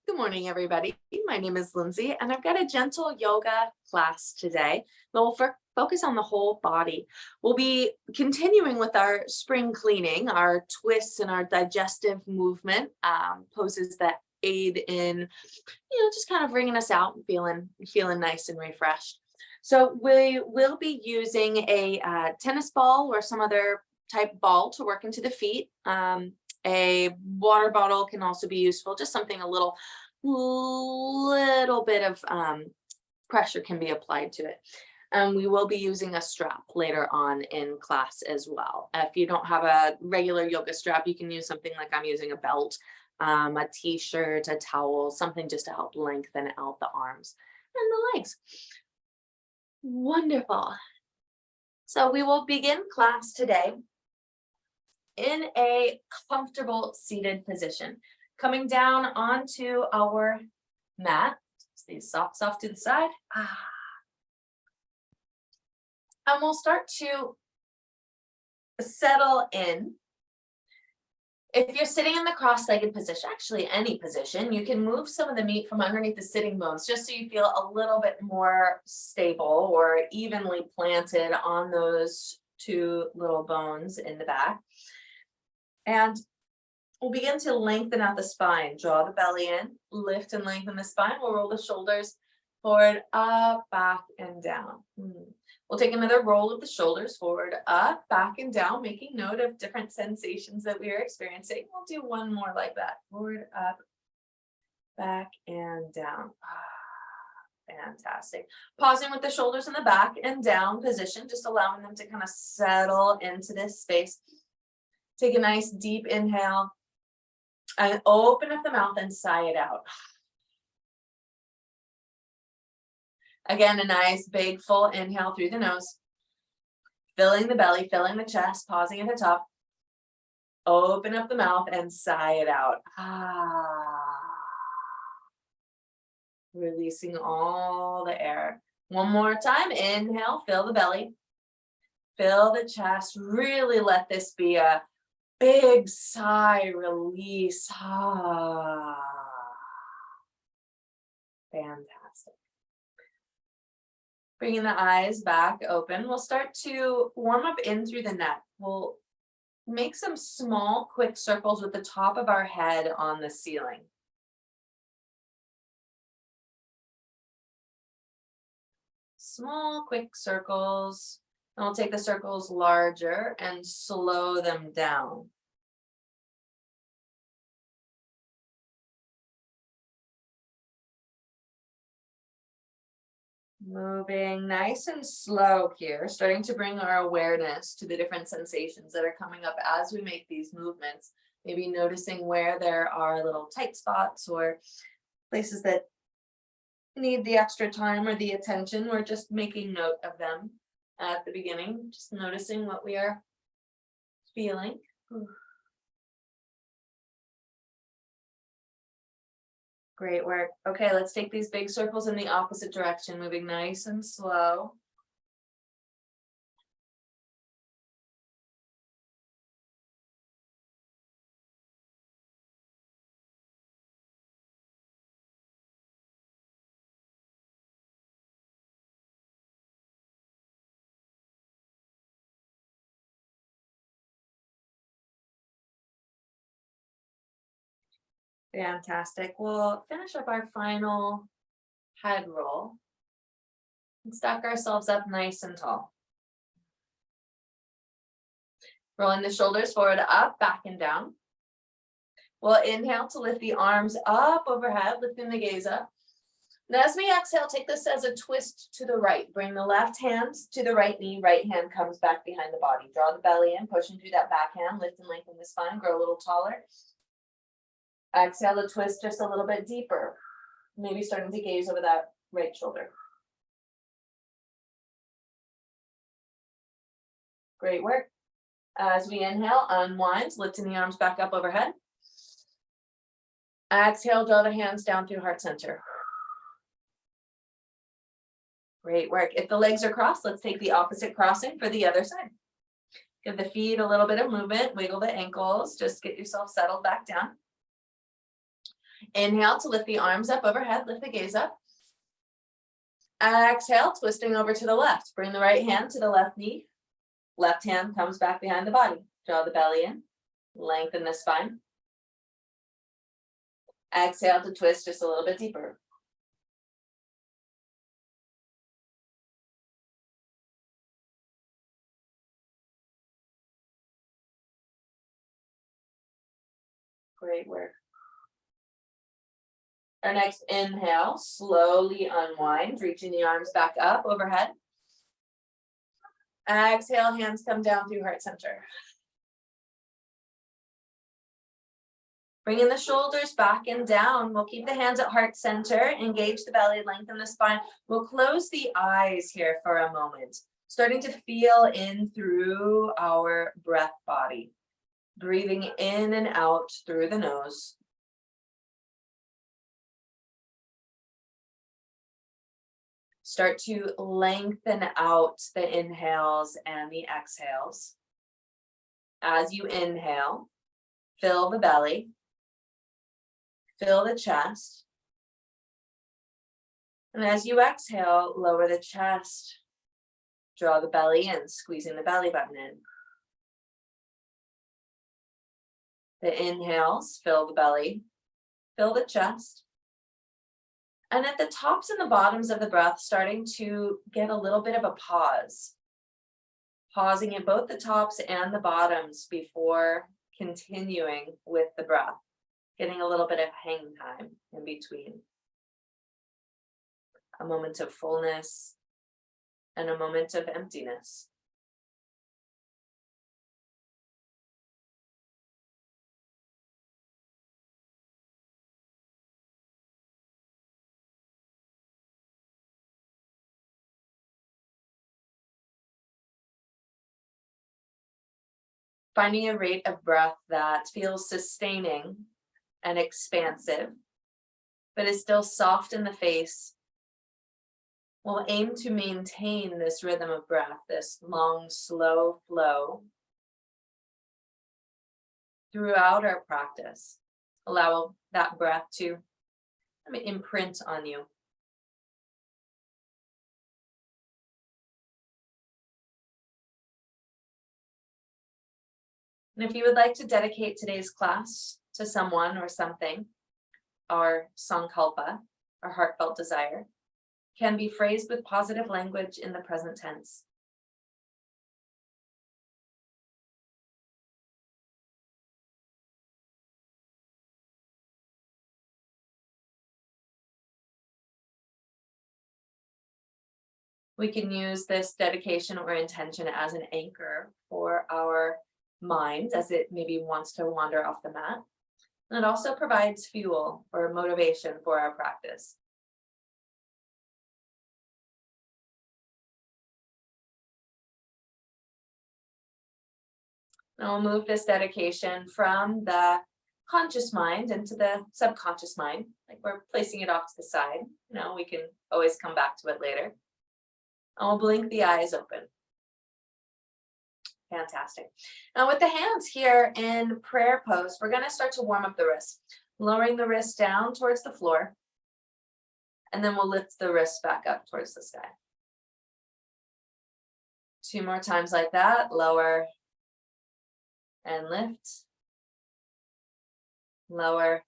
Good morning, everybody. My name is Lindsay, and I've got a gentle yoga class today that will focus on the whole body. We'll be continuing with our spring cleaning, our twists and our digestive movement poses that aid in, just kind of bringing us out and feeling nice and refreshed. So we will be using a tennis ball or some other type ball to work into the feet. A water bottle can also be useful, just something a little bit of pressure can be applied to it. We will be using a strap later on in class as well. If you don't have a regular yoga strap, you can use something like I'm using a belt, a t-shirt, a towel, something just to help lengthen out the arms and the legs. Wonderful. So we will begin class today in a comfortable seated position, coming down onto our mat. Just these socks off to the side. And we'll start to settle in. If you're sitting in the cross-legged position, actually any position, you can move some of the meat from underneath the sitting bones just so you feel a little bit more stable or evenly planted on those two little bones in the back. And we'll begin to lengthen out the spine. Draw the belly in, lift and lengthen the spine. We'll roll the shoulders forward, up, back, and down. We'll take another roll of the shoulders forward, up, back, and down, making note of different sensations that we are experiencing. We'll do one more like that. Forward, up, back, and down. Fantastic. Pausing with the shoulders in the back and down position, just allowing them to kind of settle into this space. Take a nice deep inhale and open up the mouth and sigh it out. Again, a nice big full inhale through the nose, filling the belly, filling the chest, pausing at the top. Open up the mouth and sigh it out. Releasing all the air. One more time. Inhale, fill the belly, fill the chest. Really let this be a big sigh, release. Fantastic. Bringing the eyes back open, we'll start to warm up in through the neck. We'll make some small, quick circles with the top of our head on the ceiling. Small, quick circles. And we'll take the circles larger and slow them down. Moving nice and slow here, starting to bring our awareness to the different sensations that are coming up as we make these movements. Maybe noticing where there are little tight spots or places that need the extra time or the attention. We're just making note of them at the beginning, just noticing what we are feeling. Great work. Okay, let's take these big circles in the opposite direction, moving nice and slow. Fantastic. We'll finish up our final head roll and stack ourselves up nice and tall. Rolling the shoulders forward, up, back, and down. We'll inhale to lift the arms up overhead, lifting the gaze up. And as we exhale, take this as a twist to the right. Bring the left hand to the right knee. Right hand comes back behind the body. Draw the belly in, pushing through that back hand. Lift and lengthen the spine. Grow a little taller. Exhale to twist just a little bit deeper. Maybe starting to gaze over that right shoulder. Great work. As we inhale, unwind, lifting the arms back up overhead. Exhale, draw the hands down through heart center. Great work. If the legs are crossed, let's take the opposite crossing for the other side. Give the feet a little bit of movement, wiggle the ankles, just get yourself settled back down. Inhale to lift the arms up overhead, lift the gaze up. Exhale, twisting over to the left. Bring the right hand to the left knee. Left hand comes back behind the body. Draw the belly in, lengthen the spine. Exhale to twist just a little bit deeper. Great work. Our next inhale, slowly unwind, reaching the arms back up overhead. Exhale, hands come down through heart center. Bringing the shoulders back and down. We'll keep the hands at heart center, engage the belly, lengthen the spine. We'll close the eyes here for a moment, starting to feel in through our breath body. Breathing in and out through the nose. Start to lengthen out the inhales and the exhales. As you inhale, fill the belly, fill the chest. And as you exhale, lower the chest. Draw the belly in, squeezing the belly button in. The inhales, fill the belly, fill the chest. And at the tops and the bottoms of the breath, starting to get a little bit of a pause. Pausing at both the tops and the bottoms before continuing with the breath. Getting a little bit of hang time in between. A moment of fullness and a moment of emptiness. Finding a rate of breath that feels sustaining and expansive, but is still soft in the face. We'll aim to maintain this rhythm of breath, this long, slow flow throughout our practice. Allow that breath to imprint on you. And if you would like to dedicate today's class to someone or something, our sankalpa, our heartfelt desire, can be phrased with positive language in the present tense. We can use this dedication or intention as an anchor for our mind as it maybe wants to wander off the mat. And it also provides fuel or motivation for our practice. Now we'll move this dedication from the conscious mind into the subconscious mind, like we're placing it off to the side. We can always come back to it later. And we'll blink the eyes open. Fantastic. Now with the hands here in prayer pose, we're going to start to warm up the wrists, lowering the wrists down towards the floor. And then we'll lift the wrists back up towards the sky. 2 more times like that. Lower and lift. Lower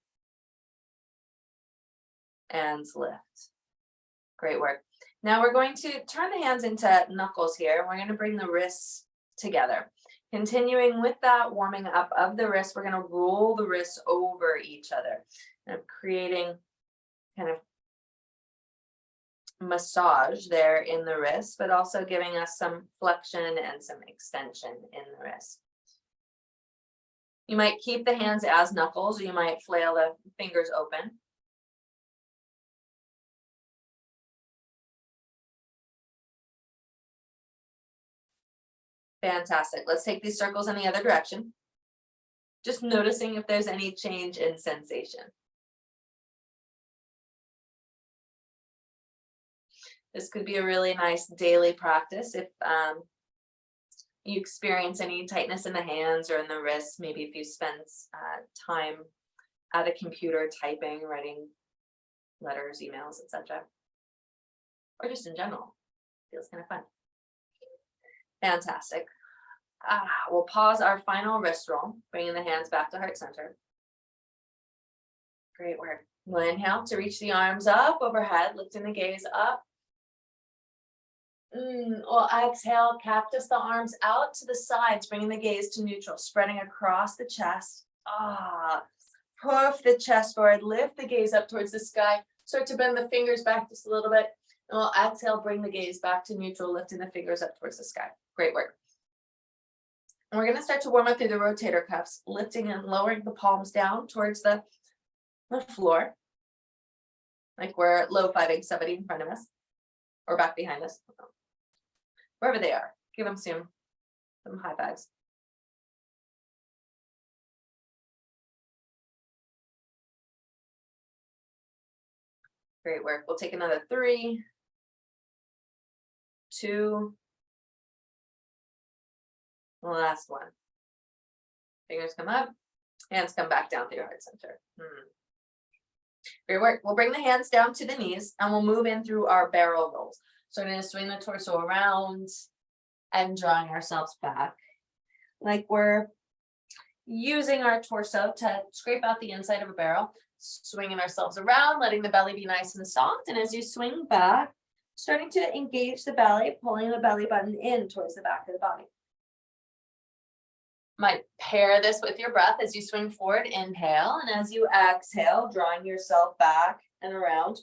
and lift. Great work. Now we're going to turn the hands into knuckles here. We're going to bring the wrists together. Continuing with that warming up of the wrists, we're going to roll the wrists over each other, creating kind of massage there in the wrist, but also giving us some flexion and some extension in the wrist. You might keep the hands as knuckles, or you might flail the fingers open. Fantastic. Let's take these circles in the other direction. Just noticing if there's any change in sensation. This could be a really nice daily practice if you experience any tightness in the hands or in the wrists, maybe if you spend time at a computer typing, writing letters, emails, etc. Or just in general. Feels kind of fun. Fantastic. We'll pause our final wrist roll, bringing the hands back to heart center. Great work. We'll inhale to reach the arms up overhead, lifting the gaze up. We'll exhale, cactus the arms out to the sides, bringing the gaze to neutral, spreading across the chest. Puff the chest forward, lift the gaze up towards the sky. Start to bend the fingers back just a little bit. And we'll exhale, bring the gaze back to neutral, lifting the fingers up towards the sky. Great work. And we're going to start to warm up through the rotator cuffs, lifting and lowering the palms down towards the floor, like we're low-fiving somebody in front of us or back behind us, wherever they are. Give them some high fives. Great work. We'll take another 3, 2, last one. Fingers come up, hands come back down through your heart center. Great work. We'll bring the hands down to the knees and we'll move in through our barrel rolls. So we're going to swing the torso around and drawing ourselves back. Like we're using our torso to scrape out the inside of a barrel, swinging ourselves around, letting the belly be nice and soft. And as you swing back, starting to engage the belly, pulling the belly button in towards the back of the body. Might pair this with your breath as you swing forward, inhale, and as you exhale, drawing yourself back and around.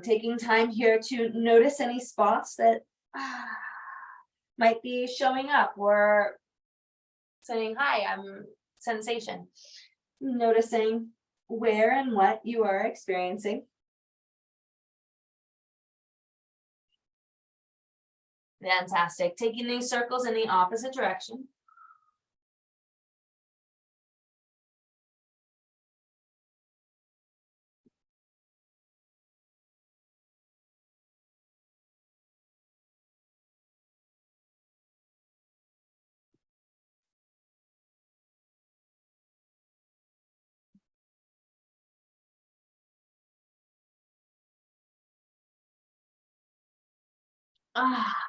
Taking time here to notice any spots that might be showing up or saying, hi, I'm sensation. Noticing where and what you are experiencing. Fantastic. Taking these circles in the opposite direction.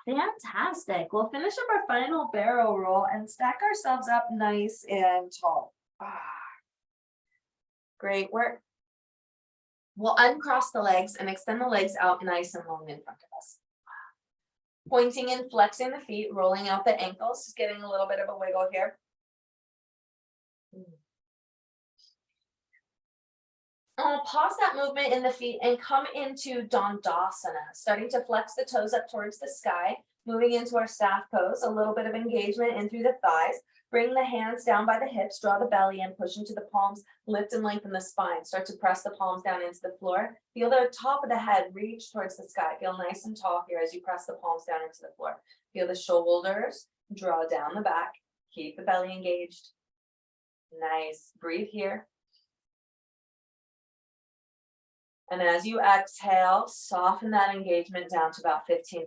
Fantastic. We'll finish up our final barrel roll and stack ourselves up nice and tall. Great work. We'll uncross the legs and extend the legs out nice and long in front of us. Pointing and flexing the feet, rolling out the ankles, just getting a little bit of a wiggle here. I'll pause that movement in the feet and come into Dandasana, starting to flex the toes up towards the sky, moving into our staff pose, a little bit of engagement in through the thighs. Bring the hands down by the hips, draw the belly in, push into the palms, lift and lengthen the spine. Start to press the palms down into the floor. Feel the top of the head reach towards the sky. Feel nice and tall here as you press the palms down into the floor. Feel the shoulders draw down the back. Keep the belly engaged. Nice. Breathe here. And as you exhale, soften that engagement down to about 15%.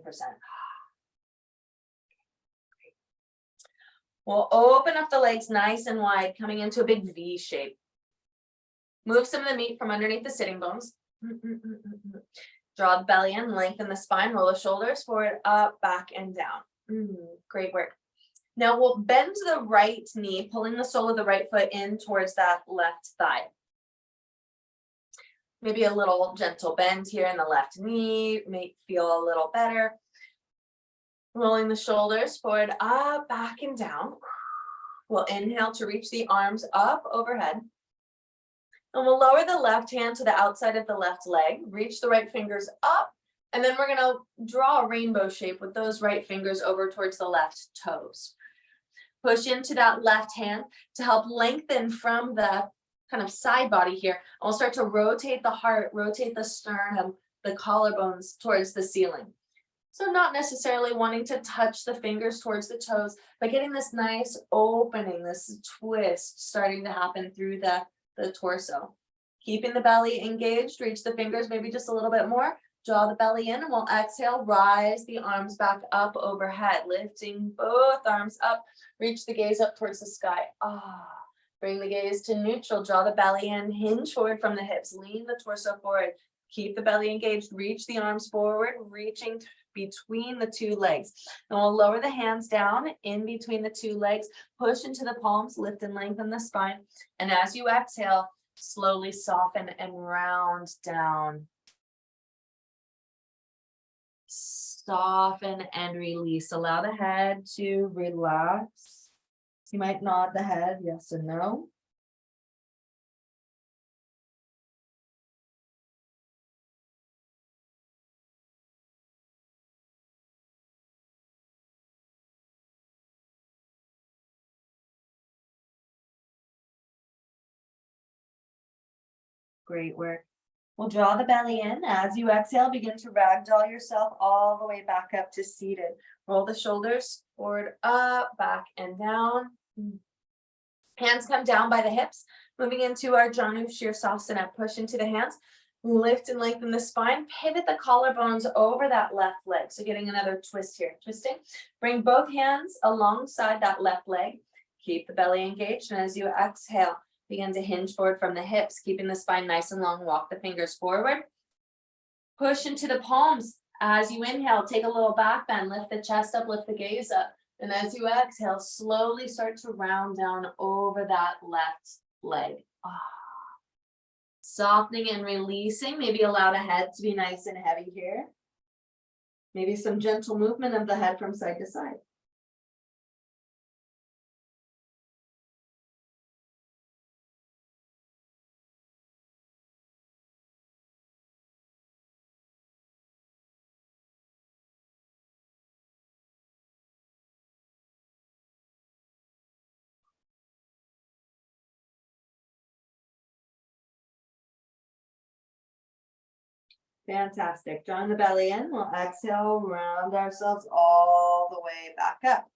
We'll open up the legs nice and wide, coming into a big V shape. Move some of the meat from underneath the sitting bones. Draw the belly in, lengthen the spine, roll the shoulders forward, up, back, and down. Great work. Now we'll bend the right knee, pulling the sole of the right foot in towards that left thigh. Maybe a little gentle bend here in the left knee, may feel a little better. Rolling the shoulders forward, up, back, and down. We'll inhale to reach the arms up overhead. And we'll lower the left hand to the outside of the left leg, reach the right fingers up, and then we're gonna draw a rainbow shape with those right fingers over towards the left toes. Push into that left hand to help lengthen from the kind of side body here. And we'll start to rotate the heart, rotate the sternum, the collarbones towards the ceiling. So not necessarily wanting to touch the fingers towards the toes, but getting this nice opening, this twist starting to happen through the torso. Keeping the belly engaged, reach the fingers maybe just a little bit more. Draw the belly in, and we'll exhale, rise the arms back up overhead, lifting both arms up, reach the gaze up towards the sky. Bring the gaze to neutral, draw the belly in, hinge forward from the hips, lean the torso forward, keep the belly engaged, reach the arms forward, reaching between the two legs. And we'll lower the hands down in between the two legs, push into the palms, lift and lengthen the spine. And as you exhale, slowly soften and round down. Soften and release. Allow the head to relax. You might nod the head, yes or no. Great work. We'll draw the belly in. As you exhale, begin to ragdoll yourself all the way back up to seated. Roll the shoulders forward, up, back, and down. Hands come down by the hips. Moving into our Janu Shirsasana. Push into the hands. Lift and lengthen the spine. Pivot the collarbones over that left leg. So getting another twist here. Twisting. Bring both hands alongside that left leg. Keep the belly engaged. And as you exhale, begin to hinge forward from the hips, keeping the spine nice and long. Walk the fingers forward. Push into the palms. As you inhale, take a little back bend. Lift the chest up, lift the gaze up. And as you exhale, slowly start to round down over that left leg. Softening and releasing. Maybe allow the head to be nice and heavy here. Maybe some gentle movement of the head from side to side. Fantastic. Drawing the belly in, we'll exhale, round ourselves all the way back up.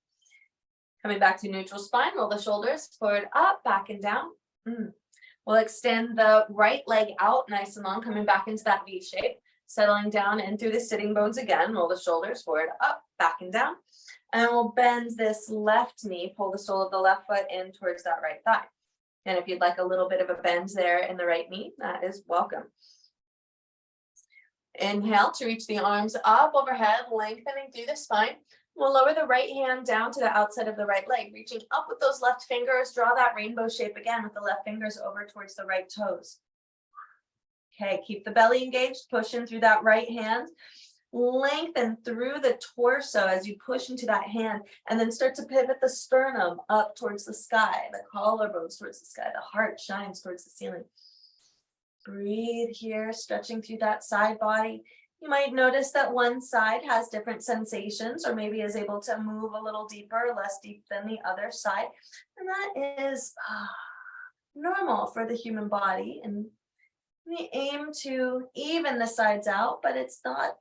Coming back to neutral spine, roll the shoulders forward, up, back, and down. We'll extend the right leg out nice and long, coming back into that V shape, settling down in through the sitting bones again. Roll the shoulders forward, up, back, and down. And we'll bend this left knee, pull the sole of the left foot in towards that right thigh. And if you'd like a little bit of a bend there in the right knee, that is welcome. Inhale to reach the arms up overhead, lengthening through the spine. We'll lower the right hand down to the outside of the right leg, reaching up with those left fingers. Draw that rainbow shape again with the left fingers over towards the right toes. Okay, keep the belly engaged, push in through that right hand. Lengthen through the torso as you push into that hand, and then start to pivot the sternum up towards the sky, the collarbones towards the sky, the heart shines towards the ceiling. Breathe here, stretching through that side body. You might notice that one side has different sensations, or maybe is able to move a little deeper or less deep than the other side. And that is normal for the human body. And we aim to even the sides out, but it's not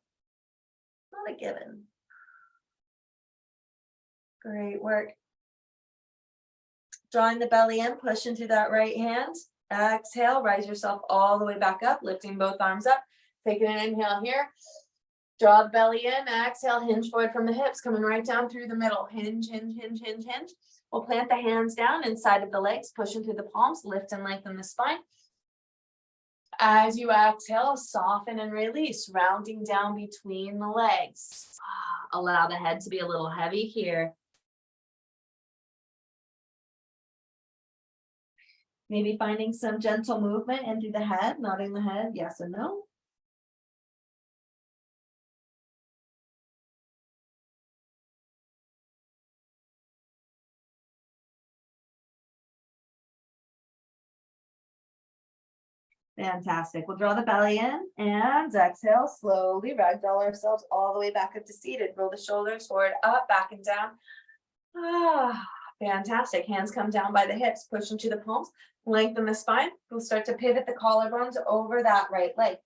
a given. Great work. Drawing the belly in, push into that right hand. Exhale, rise yourself all the way back up, lifting both arms up. Taking an inhale here. Draw the belly in, exhale, hinge forward from the hips, coming right down through the middle. Hinge, hinge, hinge, hinge, hinge. We'll plant the hands down inside of the legs, push into the palms, lift and lengthen the spine. As you exhale, soften and release, rounding down between the legs. Allow the head to be a little heavy here. Maybe finding some gentle movement into the head, nodding the head, yes or no. Fantastic. We'll draw the belly in and exhale, slowly ragdoll ourselves all the way back up to seated. Roll the shoulders forward, up, back, and down. Fantastic. Hands come down by the hips, push into the palms, lengthen the spine. We'll start to pivot the collarbones over that right leg.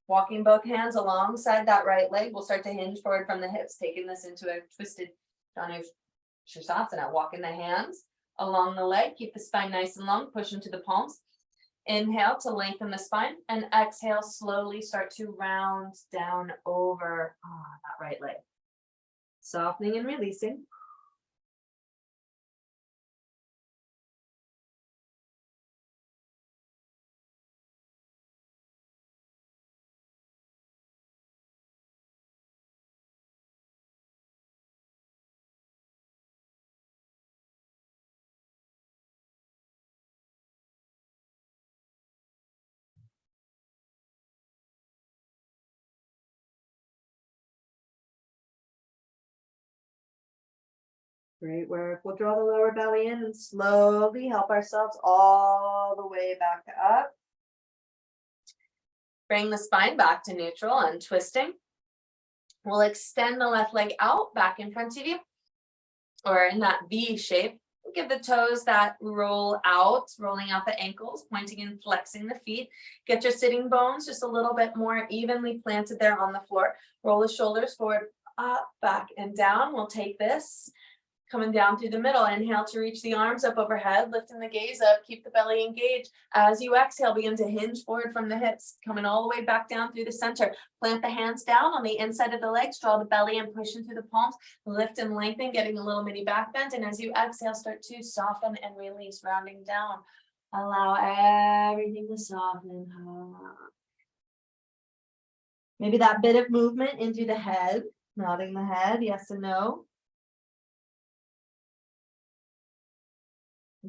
Walking both hands alongside that right leg, we'll start to hinge forward from the hips, taking this into a twisted Janu Shirsasana. Walking the hands along the leg, keep the spine nice and long, push into the palms. Inhale to lengthen the spine, and exhale, slowly start to round down over that right leg. Softening and releasing. Great work. We'll draw the lower belly in and slowly help ourselves all the way back up. Bring the spine back to neutral, untwisting. We'll extend the left leg out back in front of you, or in that V shape. Give the toes that roll out, rolling out the ankles, pointing and flexing the feet. Get your sitting bones just a little bit more evenly planted there on the floor. Roll the shoulders forward, up, back, and down. We'll take this. Coming down through the middle, inhale to reach the arms up overhead, lifting the gaze up, keep the belly engaged. As you exhale, begin to hinge forward from the hips, coming all the way back down through the center. Plant the hands down on the inside of the legs, draw the belly and push into the palms, lift and lengthen, getting a little mini back bend. And as you exhale, start to soften and release, rounding down. Allow everything to soften. Maybe that bit of movement into the head, nodding the head, yes and no.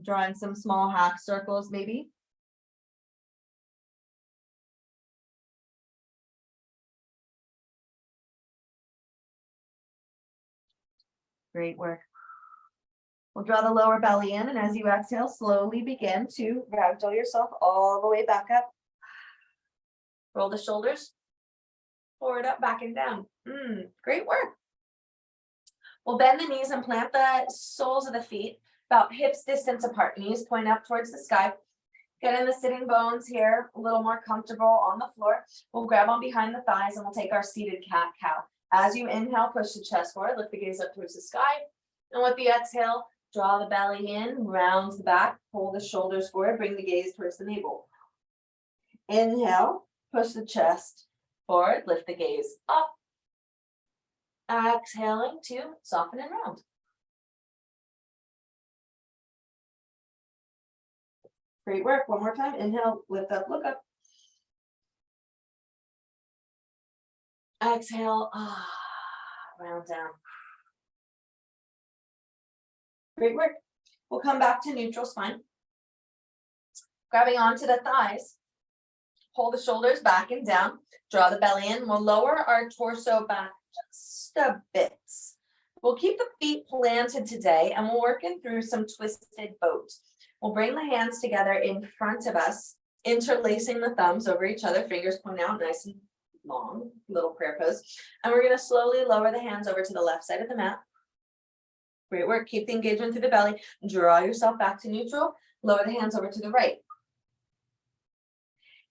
Drawing some small half circles, maybe. Great work. We'll draw the lower belly in, and as you exhale, slowly begin to ragdoll yourself all the way back up. Roll the shoulders forward, up, back, and down. Great work. We'll bend the knees and plant the soles of the feet about hips distance apart. Knees point up towards the sky. Get in the sitting bones here, a little more comfortable on the floor. We'll grab on behind the thighs and we'll take our seated cat-cow. As you inhale, push the chest forward, lift the gaze up towards the sky. And with the exhale, draw the belly in, round the back, pull the shoulders forward, bring the gaze towards the navel. Inhale, push the chest forward, lift the gaze up. Exhaling to soften and round. Great work. One more time. Inhale, lift up, look up. Exhale, round down. Great work. We'll come back to neutral spine. Grabbing onto the thighs. Pull the shoulders back and down. Draw the belly in. We'll lower our torso back just a bit. We'll keep the feet planted today and we'll work in through some twisted boat. We'll bring the hands together in front of us, interlacing the thumbs over each other, fingers point out nice and long, little prayer pose. And we're going to slowly lower the hands over to the left side of the mat. Great work. Keep the engagement through the belly. Draw yourself back to neutral. Lower the hands over to the right.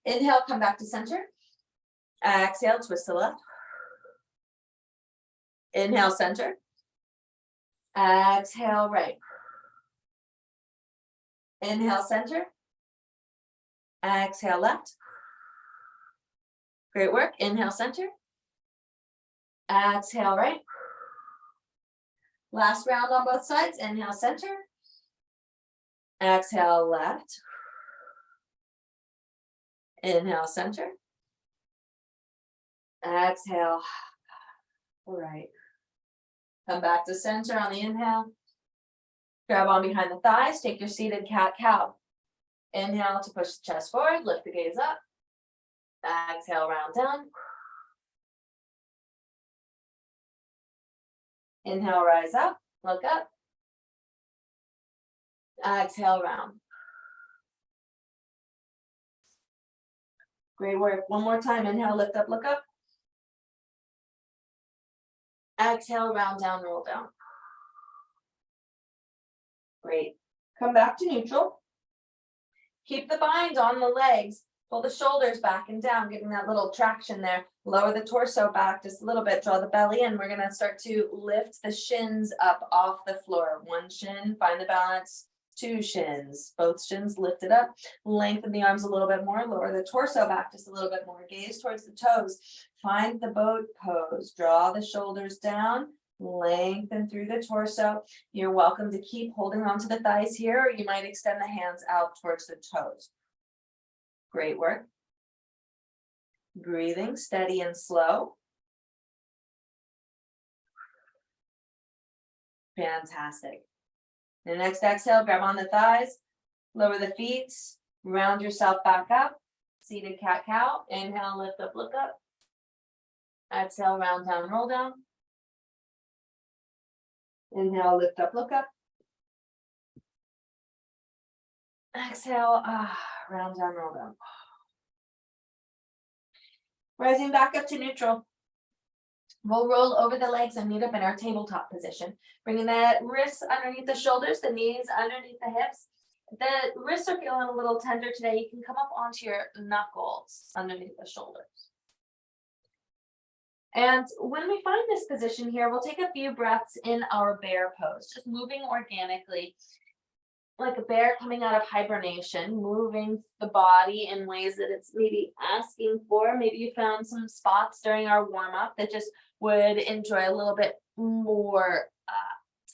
Inhale, come back to center. Exhale, twist to left. Inhale, center. Exhale, right. Inhale, center. Exhale, left. Great work. Inhale, center. Exhale, right. Last round on both sides. Inhale, center. Exhale, left. Inhale, center. Exhale, right. Come back to center on the inhale. Grab on behind the thighs, take your seated cat-cow. Inhale to push the chest forward, lift the gaze up. Exhale, round down. Inhale, rise up, look up. Exhale, round. Great work. One more time. Inhale, lift up, look up. Exhale, round down, roll down. Great. Come back to neutral. Keep the bind on the legs. Pull the shoulders back and down, getting that little traction there. Lower the torso back just a little bit. Draw the belly in. We're going to start to lift the shins up off the floor. One shin, find the balance. 2 shins, both shins lifted up, lengthen the arms a little bit more, lower the torso back just a little bit more, gaze towards the toes, find the boat pose, draw the shoulders down, lengthen through the torso. You're welcome to keep holding on to the thighs here, or you might extend the hands out towards the toes. Great work. Breathing steady and slow. Fantastic. The next exhale, grab on the thighs, lower the feet, round yourself back up. Seated cat-cow. Inhale, lift up, look up. Exhale, round down, roll down. Inhale, lift up, look up. Exhale, round down, roll down. Rising back up to neutral. We'll roll over the legs and meet up in our tabletop position. Bringing the wrists underneath the shoulders, the knees underneath the hips. If the wrists are feeling a little tender today, you can come up onto your knuckles underneath the shoulders. And when we find this position here, we'll take a few breaths in our bear pose, just moving organically, like a bear coming out of hibernation, moving the body in ways that it's maybe asking for. Maybe you found some spots during our warm-up that just would enjoy a little bit more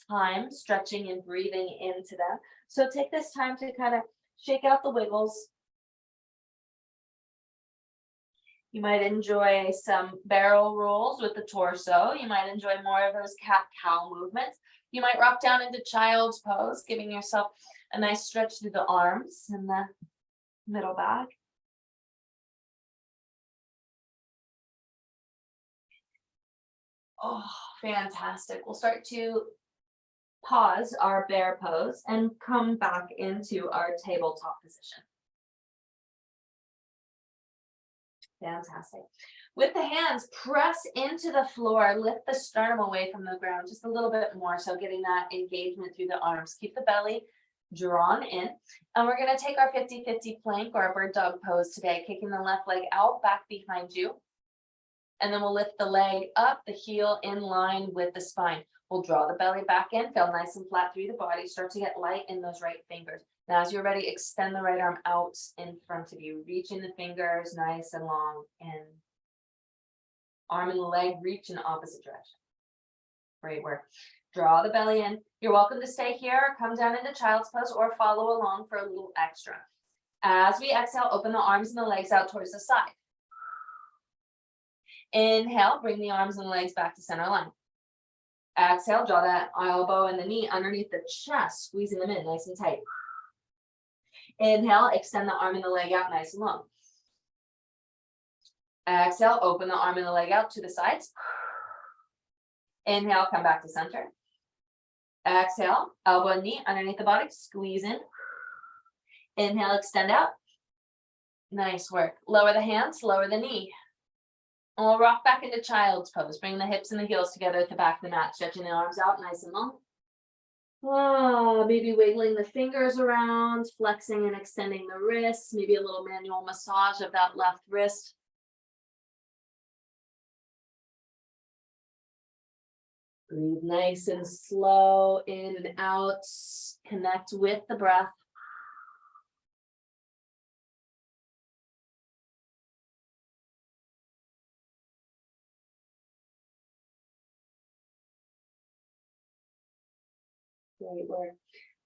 time stretching and breathing into them. So take this time to kind of shake out the wiggles. You might enjoy some barrel rolls with the torso. You might enjoy more of those cat-cow movements. You might rock down into child's pose, giving yourself a nice stretch through the arms and the middle back. Oh, fantastic. We'll start to pause our bear pose and come back into our tabletop position. Fantastic. With the hands, press into the floor, lift the sternum away from the ground just a little bit more. So getting that engagement through the arms. Keep the belly drawn in. And we're going to take our 50-50 plank or our bird dog pose today, kicking the left leg out, back behind you. And then we'll lift the leg up, the heel in line with the spine. We'll draw the belly back in, feel nice and flat through the body, start to get light in those right fingers. Now, as you're ready, extend the right arm out in front of you, reaching the fingers nice and long in. Arm and leg reach in the opposite direction. Great work. Draw the belly in. You're welcome to stay here, come down into child's pose, or follow along for a little extra. As we exhale, open the arms and the legs out towards the side. Inhale, bring the arms and the legs back to center line. Exhale, draw that elbow and the knee underneath the chest, squeezing them in nice and tight. Inhale, extend the arm and the leg out nice and long. Exhale, open the arm and the leg out to the sides. Inhale, come back to center. Exhale, elbow and knee underneath the body, squeeze in. Inhale, extend out. Nice work. Lower the hands, lower the knee. And we'll rock back into child's pose. Bring the hips and the heels together at the back of the mat, stretching the arms out nice and long. Maybe wiggling the fingers around, flexing and extending the wrists, maybe a little manual massage of that left wrist. Breathe nice and slow in and out. Connect with the breath. Great work.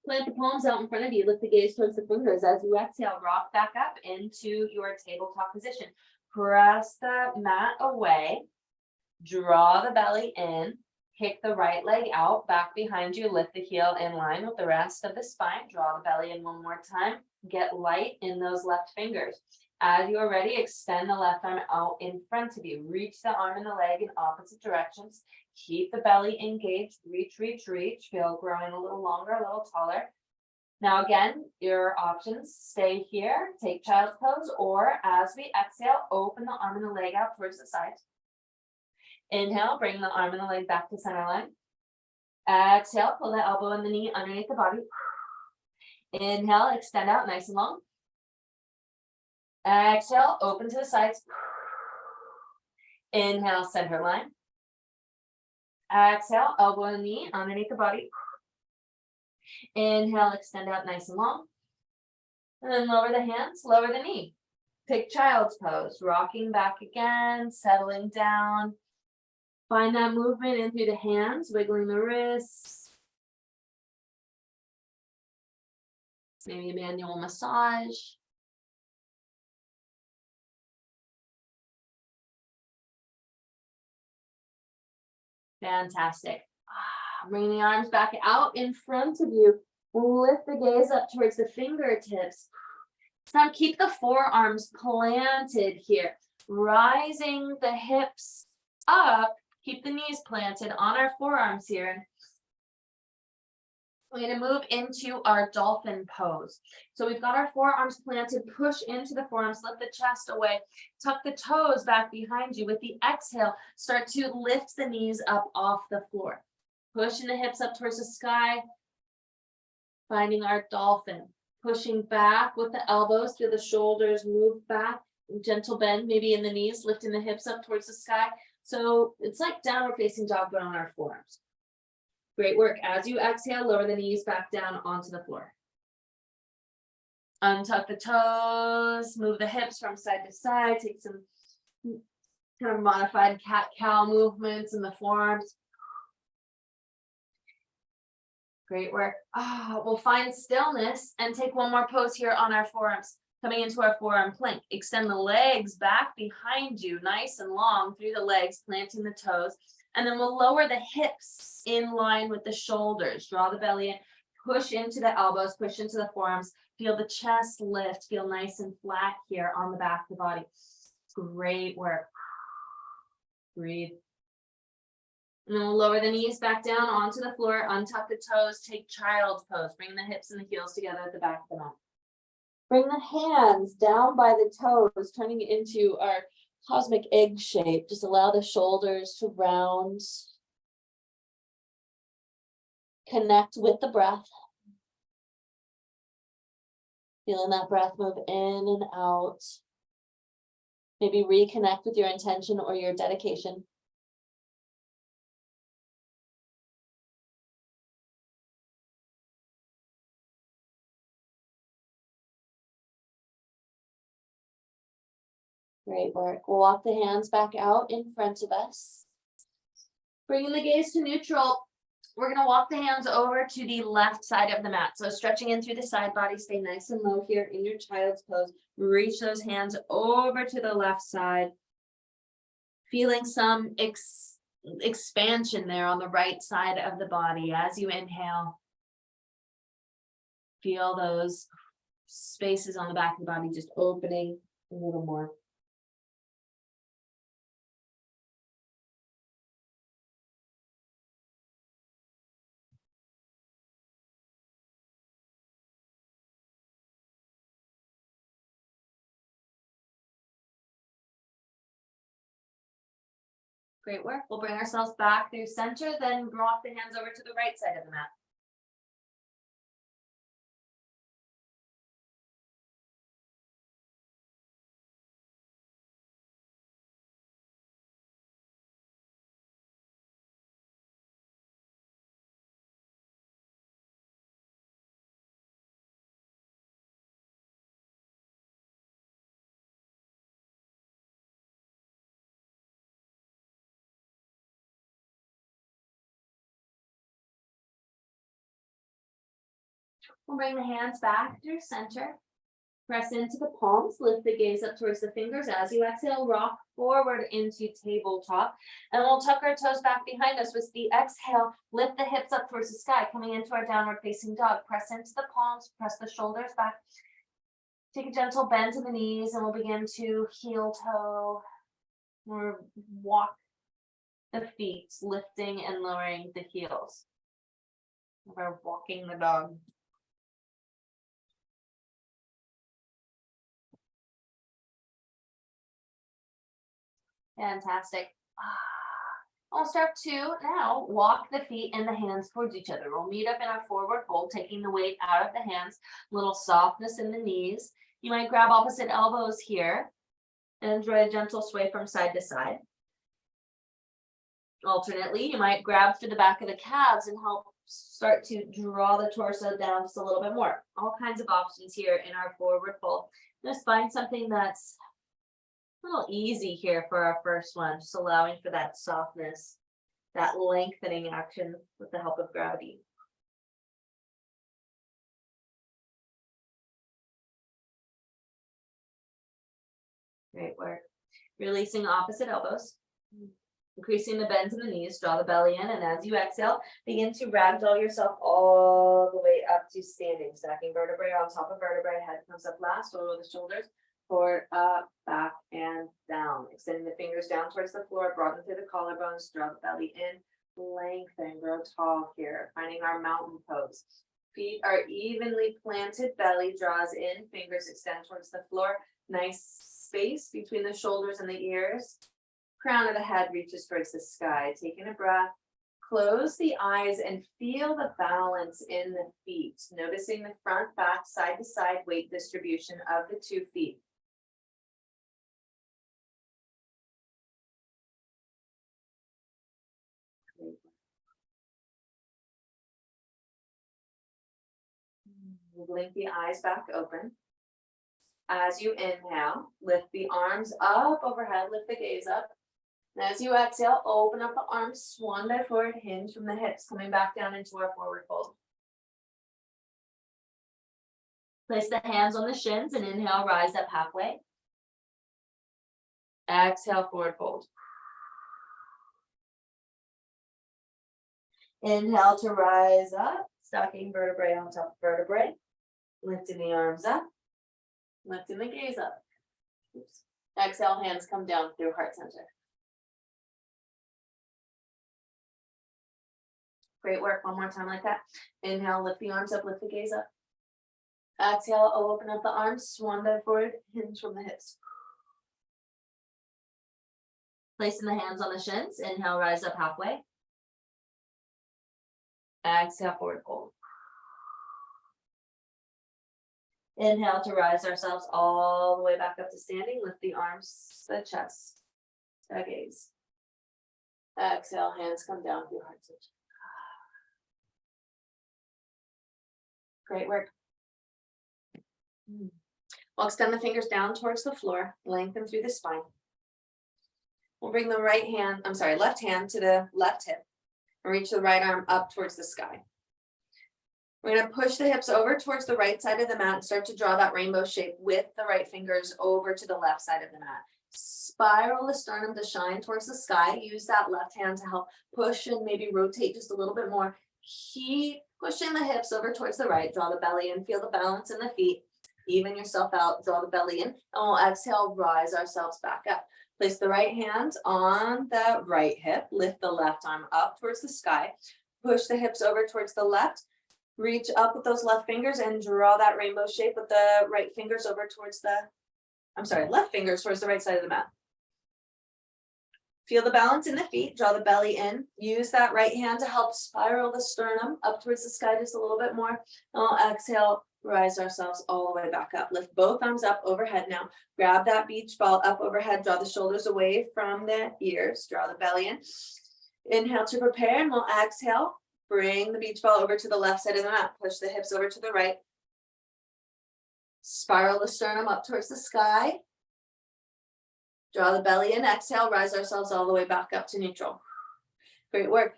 Plant the palms out in front of you. Lift the gaze towards the fingers. As you exhale, rock back up into your tabletop position. Press the mat away. Draw the belly in. Kick the right leg out, back behind you. Lift the heel in line with the rest of the spine. Draw the belly in one more time. Get light in those left fingers. As you are ready, extend the left arm out in front of you. Reach the arm and the leg in opposite directions. Keep the belly engaged. Reach, reach, reach. Feel growing a little longer, a little taller. Now again, your options, stay here, take child's pose, or as we exhale, open the arm and the leg out towards the sides. Inhale, bring the arm and the leg back to center line. Exhale, pull the elbow and the knee underneath the body. Inhale, extend out nice and long. Exhale, open to the sides. Inhale, center line. Exhale, elbow and knee underneath the body. Inhale, extend out nice and long. And then lower the hands, lower the knee. Take child's pose, rocking back again, settling down. Find that movement in through the hands, wiggling the wrists. Maybe a manual massage. Fantastic. Bring the arms back out in front of you. Lift the gaze up towards the fingertips. Now keep the forearms planted here. Rising the hips up. Keep the knees planted on our forearms here. We're going to move into our dolphin pose. So we've got our forearms planted, push into the forearms, lift the chest away, tuck the toes back behind you. With the exhale, start to lift the knees up off the floor. Pushing the hips up towards the sky, finding our dolphin. Pushing back with the elbows, feel the shoulders move back, gentle bend, maybe in the knees, lifting the hips up towards the sky. So it's like downward facing dog, but on our forearms. Great work. As you exhale, lower the knees back down onto the floor. Untuck the toes, move the hips from side to side, take some kind of modified cat-cow movements in the forearms. Great work. We'll find stillness and take one more pose here on our forearms. Coming into our forearm plank. Extend the legs back behind you, nice and long through the legs, planting the toes. And then we'll lower the hips in line with the shoulders. Draw the belly in, push into the elbows, push into the forearms. Feel the chest lift, feel nice and flat here on the back of the body. Great work. Breathe. And then we'll lower the knees back down onto the floor, untuck the toes, take child's pose. Bring the hips and the heels together at the back of the mat. Bring the hands down by the toes, turning into our cosmic egg shape. Just allow the shoulders to round. Connect with the breath. Feeling that breath move in and out. Maybe reconnect with your intention or your dedication. Great work. We'll walk the hands back out in front of us. Bringing the gaze to neutral. We're going to walk the hands over to the left side of the mat. So stretching in through the side body, stay nice and low here in your child's pose. Reach those hands over to the left side. Feeling some expansion there on the right side of the body as you inhale. Feel those spaces on the back of the body just opening a little more. Great work. We'll bring ourselves back through center, then rock the hands over to the right side of the mat. We'll bring the hands back through center. Press into the palms, lift the gaze up towards the fingers. As you exhale, rock forward into tabletop. And we'll tuck our toes back behind us with the exhale. Lift the hips up towards the sky, coming into our downward facing dog. Press into the palms, press the shoulders back. Take a gentle bend to the knees, and we'll begin to heel toe or walk the feet, lifting and lowering the heels. We're walking the dog. Fantastic. I'll start to now walk the feet and the hands towards each other. We'll meet up in our forward fold, taking the weight out of the hands, little softness in the knees. You might grab opposite elbows here and enjoy a gentle sway from side to side. Alternately, you might grab for the back of the calves and help start to draw the torso down just a little bit more. All kinds of options here in our forward fold. Just find something that's a little easy here for our first one, just allowing for that softness, that lengthening action with the help of gravity. Great work. Releasing opposite elbows. Increasing the bends in the knees, draw the belly in, and as you exhale, begin to ragdoll yourself all the way up to standing, stacking vertebrae on top of vertebrae, head comes up last, over the shoulders, forward, up, back, and down. Extending the fingers down towards the floor, broaden through the collarbones, draw the belly in, lengthen, grow tall here, finding our mountain pose. Feet are evenly planted, belly draws in, fingers extend towards the floor, nice space between the shoulders and the ears. Crown of the head reaches towards the sky. Taking a breath, close the eyes and feel the balance in the feet. Noticing the front, back, side to side weight distribution of the 2 feet. Blink the eyes back open. As you inhale, lift the arms up overhead, lift the gaze up. And as you exhale, open up the arms, swan dive forward, hinge from the hips, coming back down into our forward fold. Place the hands on the shins and inhale, rise up halfway. Exhale, forward fold. Inhale to rise up, stacking vertebrae on top of vertebrae. Lifting the arms up, lifting the gaze up. Oops. Exhale, hands come down through heart center. Great work. One more time like that. Inhale, lift the arms up, lift the gaze up. Exhale, open up the arms, swan dive forward, hinge from the hips. Placing the hands on the shins. Inhale, rise up halfway. Exhale, forward fold. Inhale to rise ourselves all the way back up to standing. Lift the arms, the chest, the gaze. Exhale, hands come down through heart center. Great work. We'll extend the fingers down towards the floor, lengthen through the spine. We'll bring the left hand to the left hip and reach the right arm up towards the sky. We're going to push the hips over towards the right side of the mat and start to draw that rainbow shape with the right fingers over to the left side of the mat. Spiral the sternum to shine towards the sky. Use that left hand to help push and maybe rotate just a little bit more. Keep pushing the hips over towards the right. Draw the belly in. Feel the balance in the feet. Even yourself out. Draw the belly in. And we'll exhale, rise ourselves back up. Place the right hand on the right hip. Lift the left arm up towards the sky. Push the hips over towards the left. Reach up with those left fingers and draw that rainbow shape with the right fingers over towards left fingers towards the right side of the mat. Feel the balance in the feet, draw the belly in. Use that right hand to help spiral the sternum up towards the sky just a little bit more. And we'll exhale, rise ourselves all the way back up. Lift both arms up overhead now. Grab that beach ball up overhead, draw the shoulders away from the ears, draw the belly in. Inhale to prepare, and we'll exhale. Bring the beach ball over to the left side of the mat. Push the hips over to the right. Spiral the sternum up towards the sky. Draw the belly in. Exhale, rise ourselves all the way back up to neutral. Great work.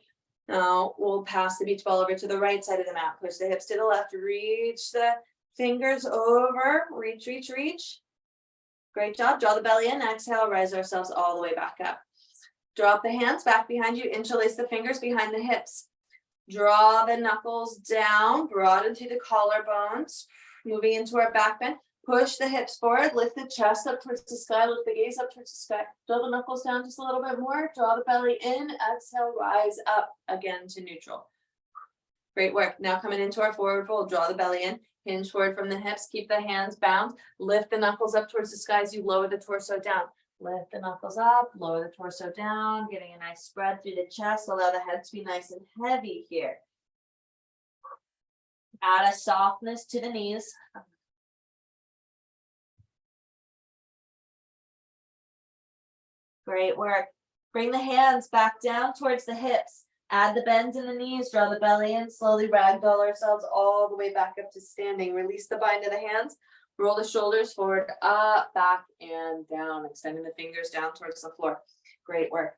Now we'll pass the beach ball over to the right side of the mat. Push the hips to the left. Reach the fingers over. Reach, reach, reach. Great job. Draw the belly in. Exhale, rise ourselves all the way back up. Drop the hands back behind you. Interlace the fingers behind the hips. Draw the knuckles down, broaden through the collarbones, moving into our back bend. Push the hips forward, lift the chest up towards the sky, lift the gaze up towards the sky. Draw the knuckles down just a little bit more. Draw the belly in, exhale, rise up again to neutral. Great work. Now coming into our forward fold, draw the belly in, hinge forward from the hips, keep the hands bound, lift the knuckles up towards the sky as you lower the torso down. Lift the knuckles up, lower the torso down, getting a nice spread through the chest. Allow the head to be nice and heavy here. Add a softness to the knees. Great work. Bring the hands back down towards the hips. Add the bends in the knees, draw the belly in, slowly ragdoll ourselves all the way back up to standing. Release the bind of the hands, roll the shoulders forward, up, back, and down, extending the fingers down towards the floor. Great work.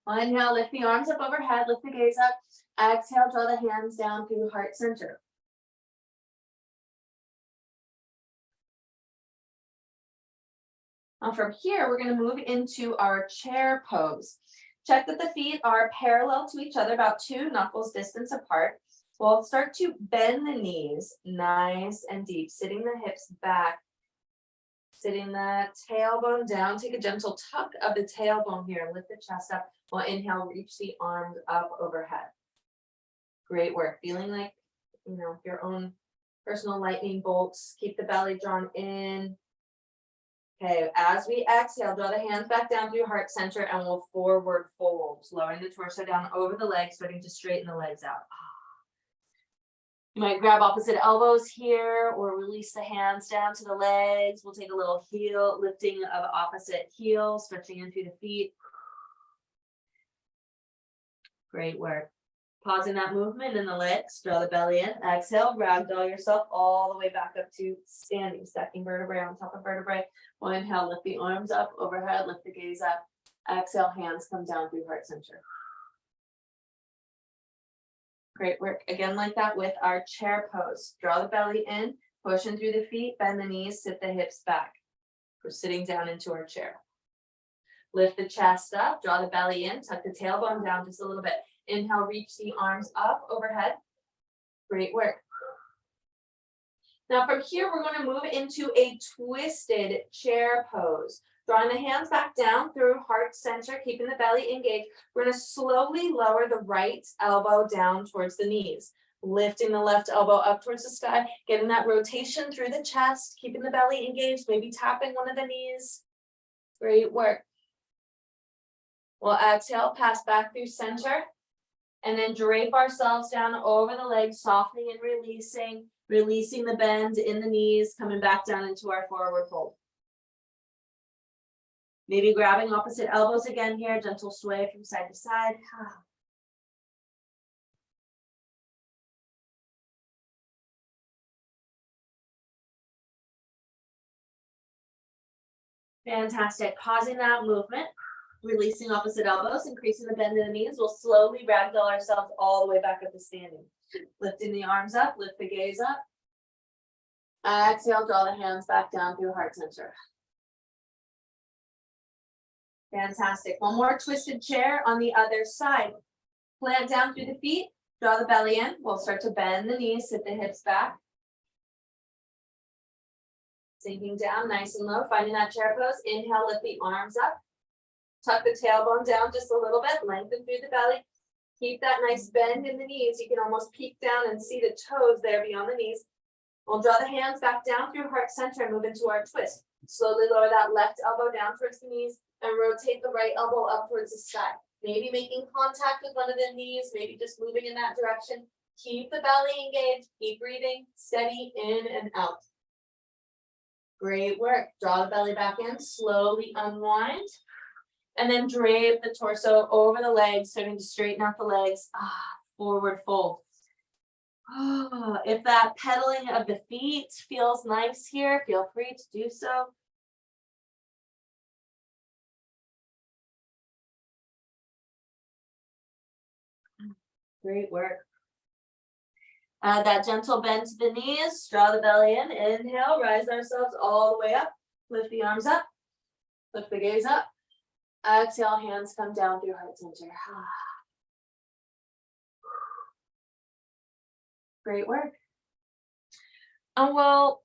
Inhale, lift the arms up overhead, lift the gaze up. Exhale, draw the hands down through heart center. Now from here, we're going to move into our chair pose. Check that the feet are parallel to each other, about 2 knuckles distance apart. We'll start to bend the knees nice and deep, sitting the hips back, sitting the tailbone down. Take a gentle tuck of the tailbone here. Lift the chest up. We'll inhale, reach the arms up overhead. Great work. Feeling like, your own personal lightning bolts. Keep the belly drawn in. Okay, as we exhale, draw the hands back down through heart center and we'll forward fold, lowering the torso down over the legs, starting to straighten the legs out. You might grab opposite elbows here or release the hands down to the legs. We'll take a little heel, lifting of opposite heel, stretching in through the feet. Great work. Pausing that movement in the legs, draw the belly in, exhale, ragdoll yourself all the way back up to standing, stacking vertebrae on top of vertebrae. We'll inhale, lift the arms up overhead, lift the gaze up. Exhale, hands come down through heart center. Great work. Again, like that with our chair pose. Draw the belly in, push in through the feet, bend the knees, sit the hips back. We're sitting down into our chair. Lift the chest up, draw the belly in, tuck the tailbone down just a little bit. Inhale, reach the arms up overhead. Great work. Now from here, we're going to move into a twisted chair pose. Drawing the hands back down through heart center, keeping the belly engaged. We're going to slowly lower the right elbow down towards the knees. Lifting the left elbow up towards the sky, getting that rotation through the chest, keeping the belly engaged, maybe tapping one of the knees. Great work. We'll exhale, pass back through center. And then drape ourselves down over the legs, softening and releasing the bend in the knees, coming back down into our forward fold. Maybe grabbing opposite elbows again here, gentle sway from side to side. Fantastic. Pausing that movement. Releasing opposite elbows, increasing the bend in the knees. We'll slowly ragdoll ourselves all the way back up to standing. Lifting the arms up, lift the gaze up. Exhale, draw the hands back down through heart center. Fantastic. One more twisted chair on the other side. Plant down through the feet, draw the belly in. We'll start to bend the knees, sit the hips back. Sinking down nice and low, finding that chair pose. Inhale, lift the arms up. Tuck the tailbone down just a little bit, lengthen through the belly. Keep that nice bend in the knees. You can almost peek down and see the toes there beyond the knees. We'll draw the hands back down through heart center and move into our twist. Slowly lower that left elbow down towards the knees and rotate the right elbow up towards the sky. Maybe making contact with one of the knees, maybe just moving in that direction. Keep the belly engaged, keep breathing, steady in and out. Great work. Draw the belly back in, slowly unwind. And then drape the torso over the legs, starting to straighten out the legs. Forward fold. If that pedaling of the feet feels nice here, feel free to do so. Great work. That gentle bend to the knees, draw the belly in, inhale, rise ourselves all the way up, lift the arms up, lift the gaze up. Exhale, hands come down through heart center. Great work. And we'll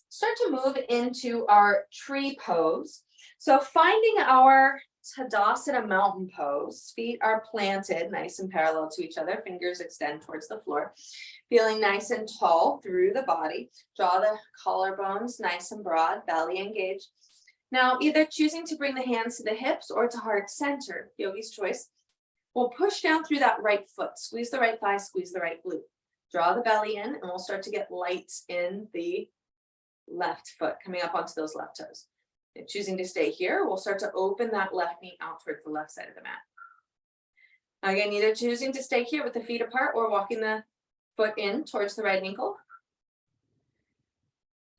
start to move into our tree pose. So finding our Tadasana mountain pose, feet are planted nice and parallel to each other, fingers extend towards the floor, feeling nice and tall through the body. Draw the collarbones nice and broad, belly engaged. Now, either choosing to bring the hands to the hips or to heart center, yogi's choice. We'll push down through that right foot, squeeze the right thigh, squeeze the right glute. Draw the belly in, and we'll start to get light in the left foot, coming up onto those left toes. If choosing to stay here, we'll start to open that left knee out towards the left side of the mat. Again, either choosing to stay here with the feet apart or walking the foot in towards the right ankle.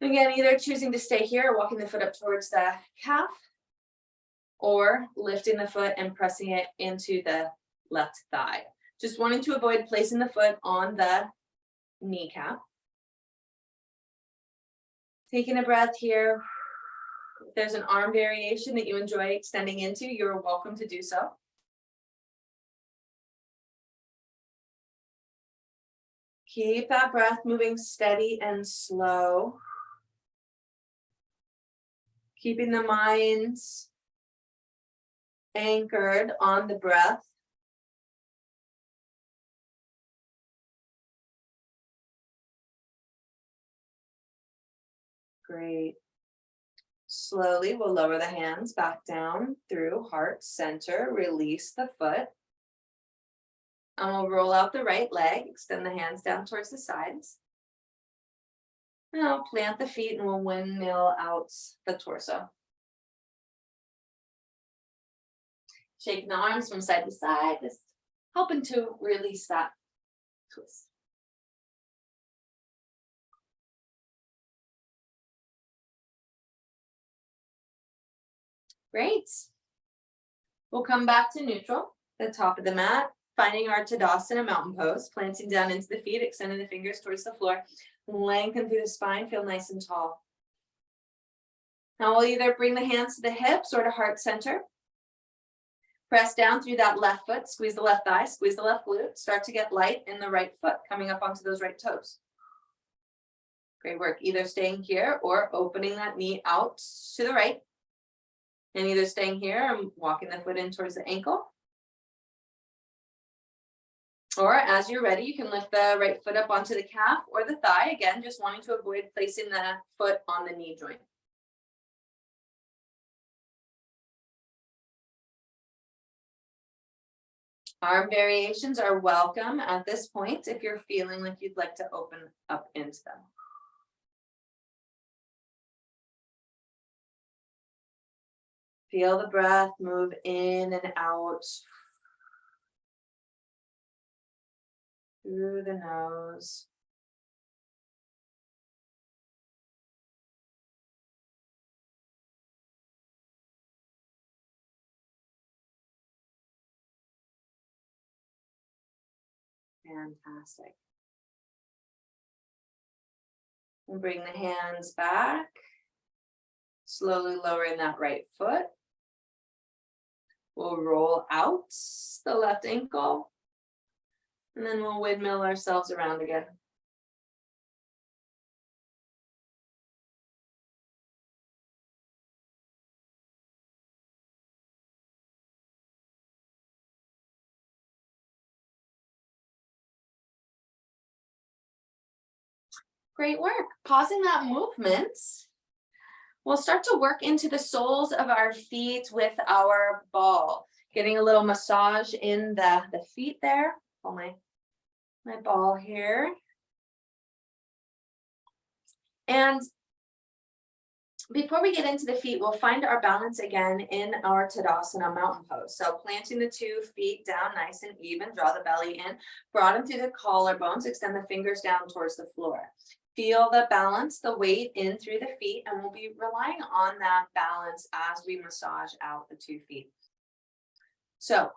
Again, either choosing to stay here or walking the foot up towards the calf, or lifting the foot and pressing it into the left thigh. Just wanting to avoid placing the foot on the kneecap. Taking a breath here. If there's an arm variation that you enjoy extending into, you're welcome to do so. Keep that breath moving steady and slow. Keeping the mind anchored on the breath. Great. Slowly, we'll lower the hands back down through heart center. Release the foot. And we'll roll out the right leg. Extend the hands down towards the sides. Now plant the feet and we'll windmill out the torso. Shaking the arms from side to side, just helping to release that twist. Great. We'll come back to neutral, the top of the mat, finding our Tadasana mountain pose, planting down into the feet, extending the fingers towards the floor, lengthen through the spine, feel nice and tall. Now we'll either bring the hands to the hips or to heart center. Press down through that left foot, squeeze the left thigh, squeeze the left glute, start to get light in the right foot, coming up onto those right toes. Great work, either staying here or opening that knee out to the right. And either staying here or walking the foot in towards the ankle. Or as you're ready, you can lift the right foot up onto the calf or the thigh. Again, just wanting to avoid placing the foot on the knee joint. Arm variations are welcome at this point if you're feeling like you'd like to open up into them. Feel the breath move in and out through the nose. Fantastic. And bring the hands back. Slowly lowering that right foot. We'll roll out the left ankle. And then we'll windmill ourselves around again. Great work. Pausing that movement. We'll start to work into the soles of our feet with our ball. Getting a little massage in the feet there. Pull my ball here. And before we get into the feet, we'll find our balance again in our Tadasana mountain pose. So planting the 2 feet down nice and even, draw the belly in, broaden through the collarbones, extend the fingers down towards the floor. Feel the balance, the weight in through the feet, and we'll be relying on that balance as we massage out the 2 feet. So,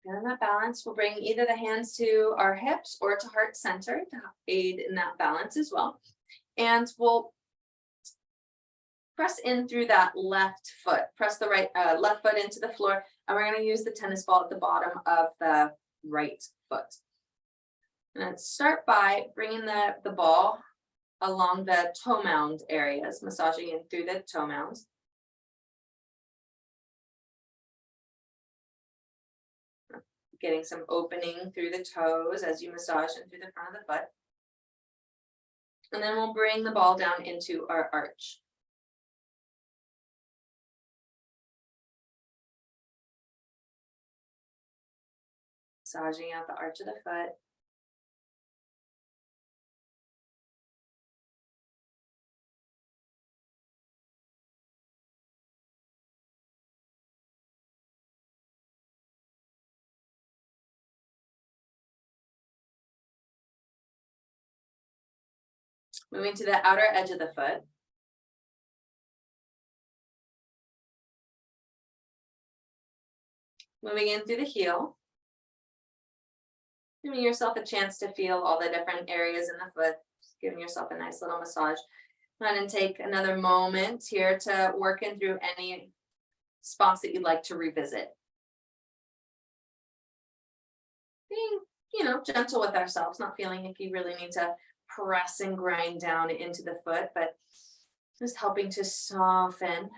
in that balance, we'll bring either the hands to our hips or to heart center to aid in that balance as well. And we'll press in through that left foot. Press the right left foot into the floor, and we're going to use the tennis ball at the bottom of the right foot. And start by bringing the ball along the toe mound areas, massaging in through the toe mounds. Getting some opening through the toes as you massage in through the front of the foot. And then we'll bring the ball down into our arch. Massaging out the arch of the foot. Moving to the outer edge of the foot. Moving in through the heel. Giving yourself a chance to feel all the different areas in the foot. Just giving yourself a nice little massage. Go ahead and take another moment here to work in through any spots that you'd like to revisit. Being, gentle with ourselves, not feeling if you really need to press and grind down into the foot, but just helping to soften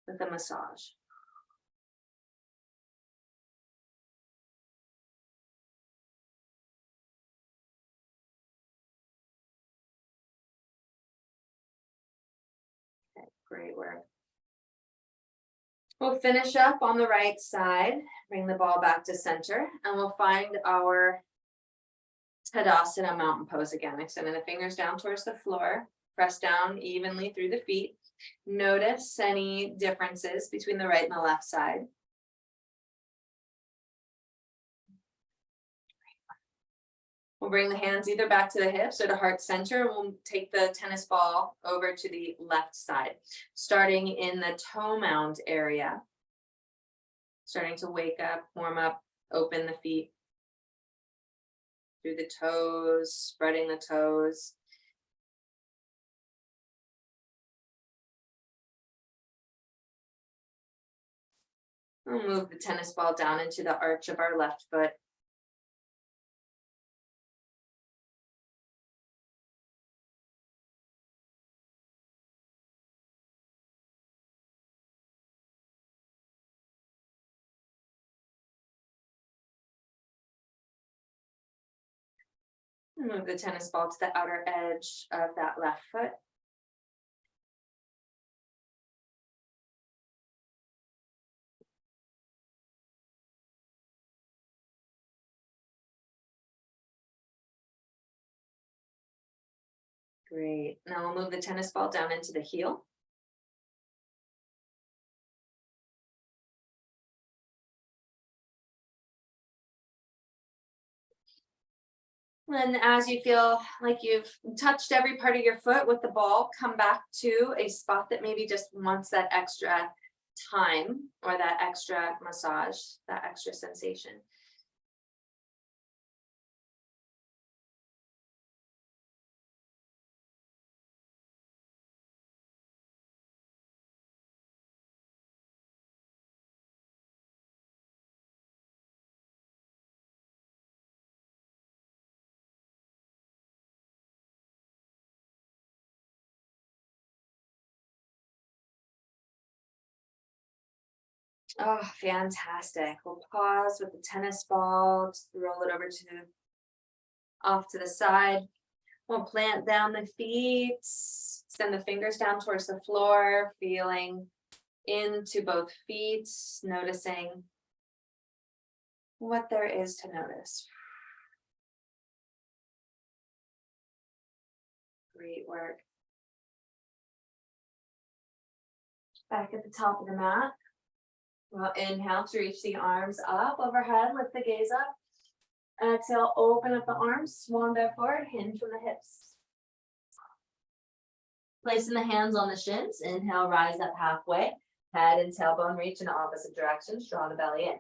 with the massage. Okay, great work. We'll finish up on the right side, bring the ball back to center, and we'll find our Tadasana mountain pose again. Extending the fingers down towards the floor, press down evenly through the feet. Notice any differences between the right and the left side. We'll bring the hands either back to the hips or to heart center. We'll take the tennis ball over to the left side, starting in the toe mound area. Starting to wake up, warm up, open the feet. Through the toes, spreading the toes. We'll move the tennis ball down into the arch of our left foot. Move the tennis ball to the outer edge of that left foot. Great. Now we'll move the tennis ball down into the heel. And as you feel like you've touched every part of your foot with the ball, come back to a spot that maybe just wants that extra time or that extra massage, that extra sensation. Oh, fantastic. We'll pause with the tennis ball, just roll it over to off to the side. We'll plant down the feet, send the fingers down towards the floor, feeling into both feet, noticing what there is to notice. Great work. Back at the top of the mat. We'll inhale to reach the arms up overhead, lift the gaze up. Exhale, open up the arms, swan dive forward, hinge from the hips. Placing the hands on the shins, inhale, rise up halfway. Head and tailbone reach in opposite directions, draw the belly in.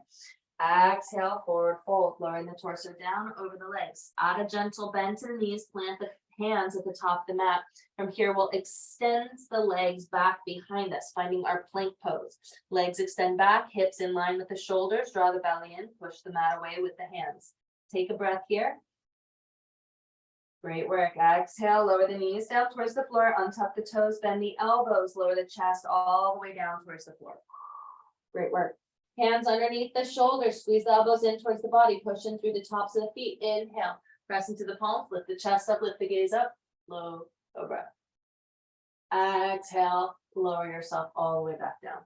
Exhale, forward fold, lowering the torso down over the legs. Add a gentle bend to the knees, plant the hands at the top of the mat. From here, we'll extend the legs back behind us, finding our plank pose. Legs extend back, hips in line with the shoulders, draw the belly in, push the mat away with the hands. Take a breath here. Great work. Exhale, lower the knees down towards the floor, untuck the toes, bend the elbows, lower the chest all the way down towards the floor. Great work. Hands underneath the shoulders, squeeze the elbows in towards the body, push in through the tops of the feet. Inhale, press into the palms, lift the chest up, lift the gaze up, low cobra. Exhale, lower yourself all the way back down.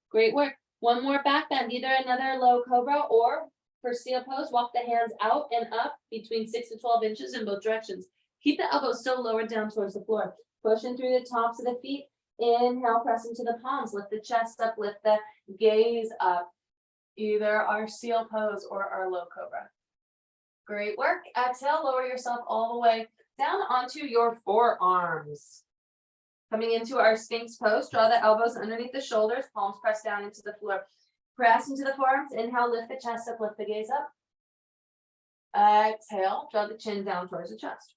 Great work. One more back bend, either another low cobra or for seal pose, walk the hands out and up between 6 to 12 inches in both directions. Keep the elbows still lowered down towards the floor. Push in through the tops of the feet. Inhale, press into the palms, lift the chest up, lift the gaze up. Either our seal pose or our low cobra. Great work. Exhale, lower yourself all the way down onto your forearms. Coming into our Sphinx pose, draw the elbows underneath the shoulders, palms press down into the floor. Press into the forearms, inhale, lift the chest up, lift the gaze up. Exhale, draw the chin down towards the chest.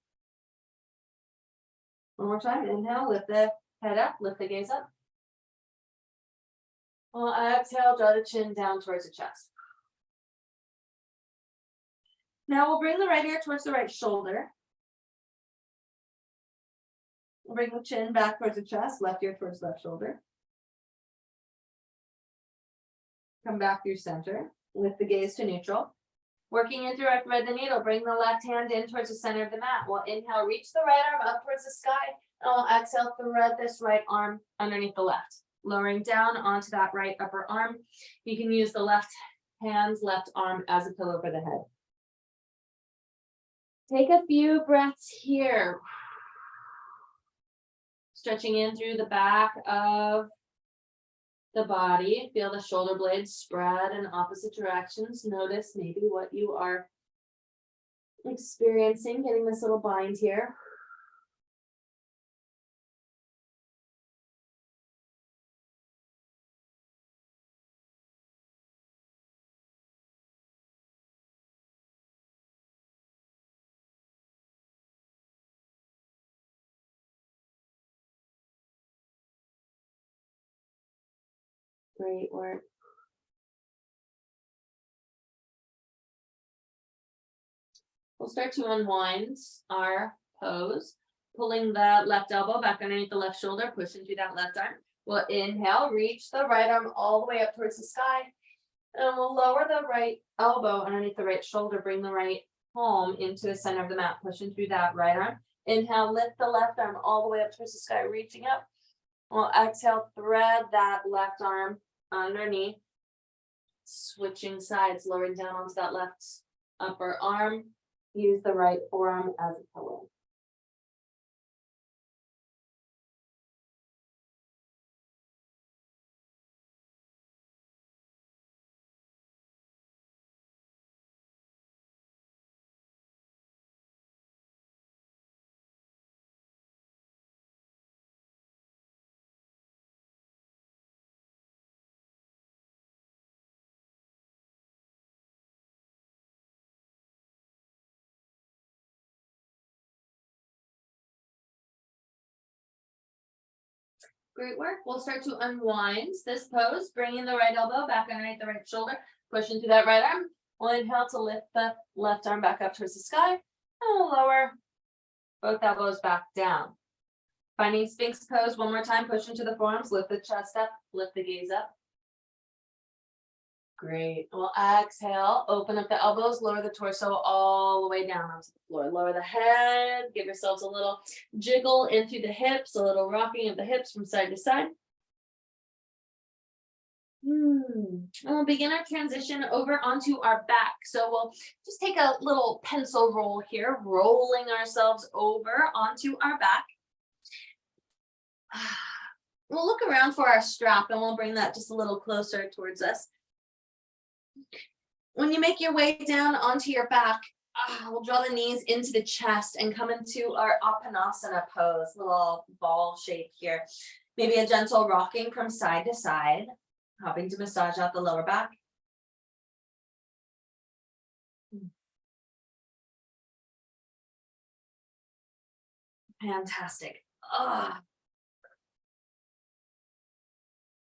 One more time, inhale, lift the head up, lift the gaze up. Well, exhale, draw the chin down towards the chest. Now we'll bring the right ear towards the right shoulder. We'll bring the chin back towards the chest, left ear towards left shoulder. Come back through center, lift the gaze to neutral. Working in through our thread the needle, bring the left hand in towards the center of the mat. We'll inhale, reach the right arm up towards the sky, and we'll exhale, thread this right arm underneath the left. Lowering down onto that right upper arm. You can use the left hand's left arm as a pillow for the head. Take a few breaths here. Stretching in through the back of the body. Feel the shoulder blades spread in opposite directions. Notice maybe what you are experiencing, getting this little bind here. Great work. We'll start to unwind our pose, pulling the left elbow back underneath the left shoulder, pushing through that left arm. We'll inhale, reach the right arm all the way up towards the sky, and we'll lower the right elbow underneath the right shoulder, bring the right palm into the center of the mat, pushing through that right arm. Inhale, lift the left arm all the way up towards the sky, reaching up. We'll exhale, thread that left arm underneath, switching sides, lowering down onto that left upper arm. Use the right forearm as a pillow. Great work. We'll start to unwind this pose, bringing the right elbow back underneath the right shoulder, pushing through that right arm. We'll inhale to lift the left arm back up towards the sky, and we'll lower both elbows back down. Finding Sphinx pose one more time, push into the forearms, lift the chest up, lift the gaze up. Great. We'll exhale, open up the elbows, lower the torso all the way down onto the floor. Lower the head, give yourselves a little jiggle into the hips, a little rocking of the hips from side to side. And we'll begin our transition over onto our back. So we'll just take a little pencil roll here, rolling ourselves over onto our back. We'll look around for our strap and we'll bring that just a little closer towards us. When you make your way down onto your back, we'll draw the knees into the chest and come into our Apanasana pose, little ball shape here. Maybe a gentle rocking from side to side, helping to massage out the lower back. Fantastic.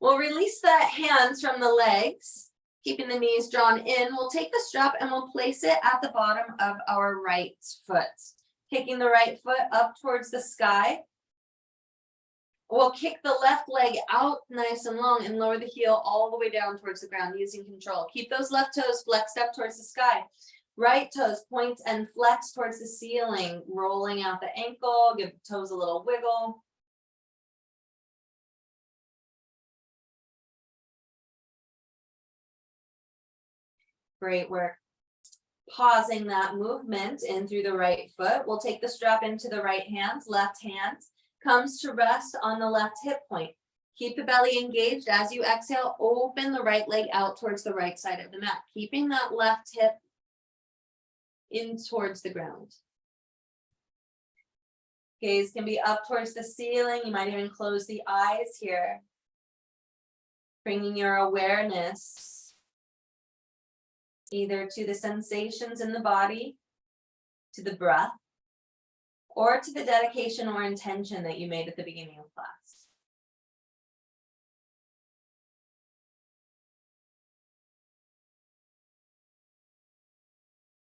We'll release the hands from the legs. Keeping the knees drawn in, we'll take the strap and we'll place it at the bottom of our right foot. Kicking the right foot up towards the sky. We'll kick the left leg out nice and long and lower the heel all the way down towards the ground using control. Keep those left toes flexed up towards the sky. Right toes point and flex towards the ceiling, rolling out the ankle, give the toes a little wiggle. Great work. Pausing that movement in through the right foot. We'll take the strap into the right hand, left hand comes to rest on the left hip point. Keep the belly engaged as you exhale, open the right leg out towards the right side of the mat, keeping that left hip in towards the ground. Gaze can be up towards the ceiling. You might even close the eyes here. Bringing your awareness either to the sensations in the body, to the breath, or to the dedication or intention that you made at the beginning of class.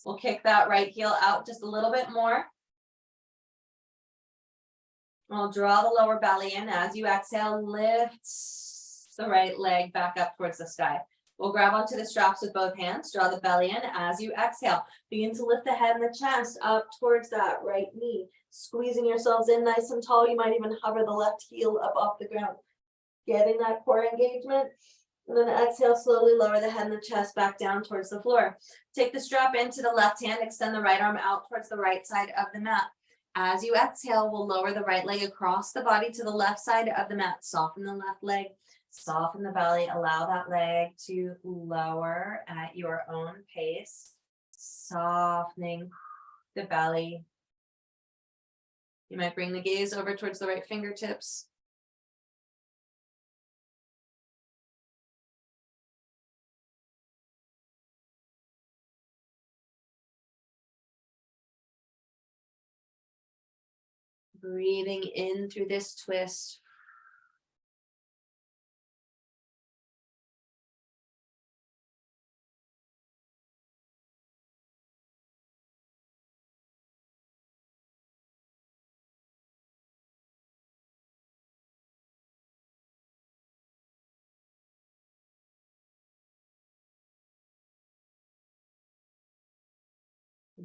We'll kick that right heel out just a little bit more. I'll draw the lower belly in. As you exhale, lift the right leg back up towards the sky. We'll grab onto the straps with both hands, draw the belly in. As you exhale, begin to lift the head and the chest up towards that right knee. Squeezing yourselves in nice and tall. You might even hover the left heel up off the ground. Getting that core engagement. And then exhale, slowly lower the head and the chest back down towards the floor. Take the strap into the left hand, extend the right arm out towards the right side of the mat. As you exhale, we'll lower the right leg across the body to the left side of the mat. Soften the left leg, soften the belly, allow that leg to lower at your own pace. Softening the belly. You might bring the gaze over towards the right fingertips. Breathing in through this twist.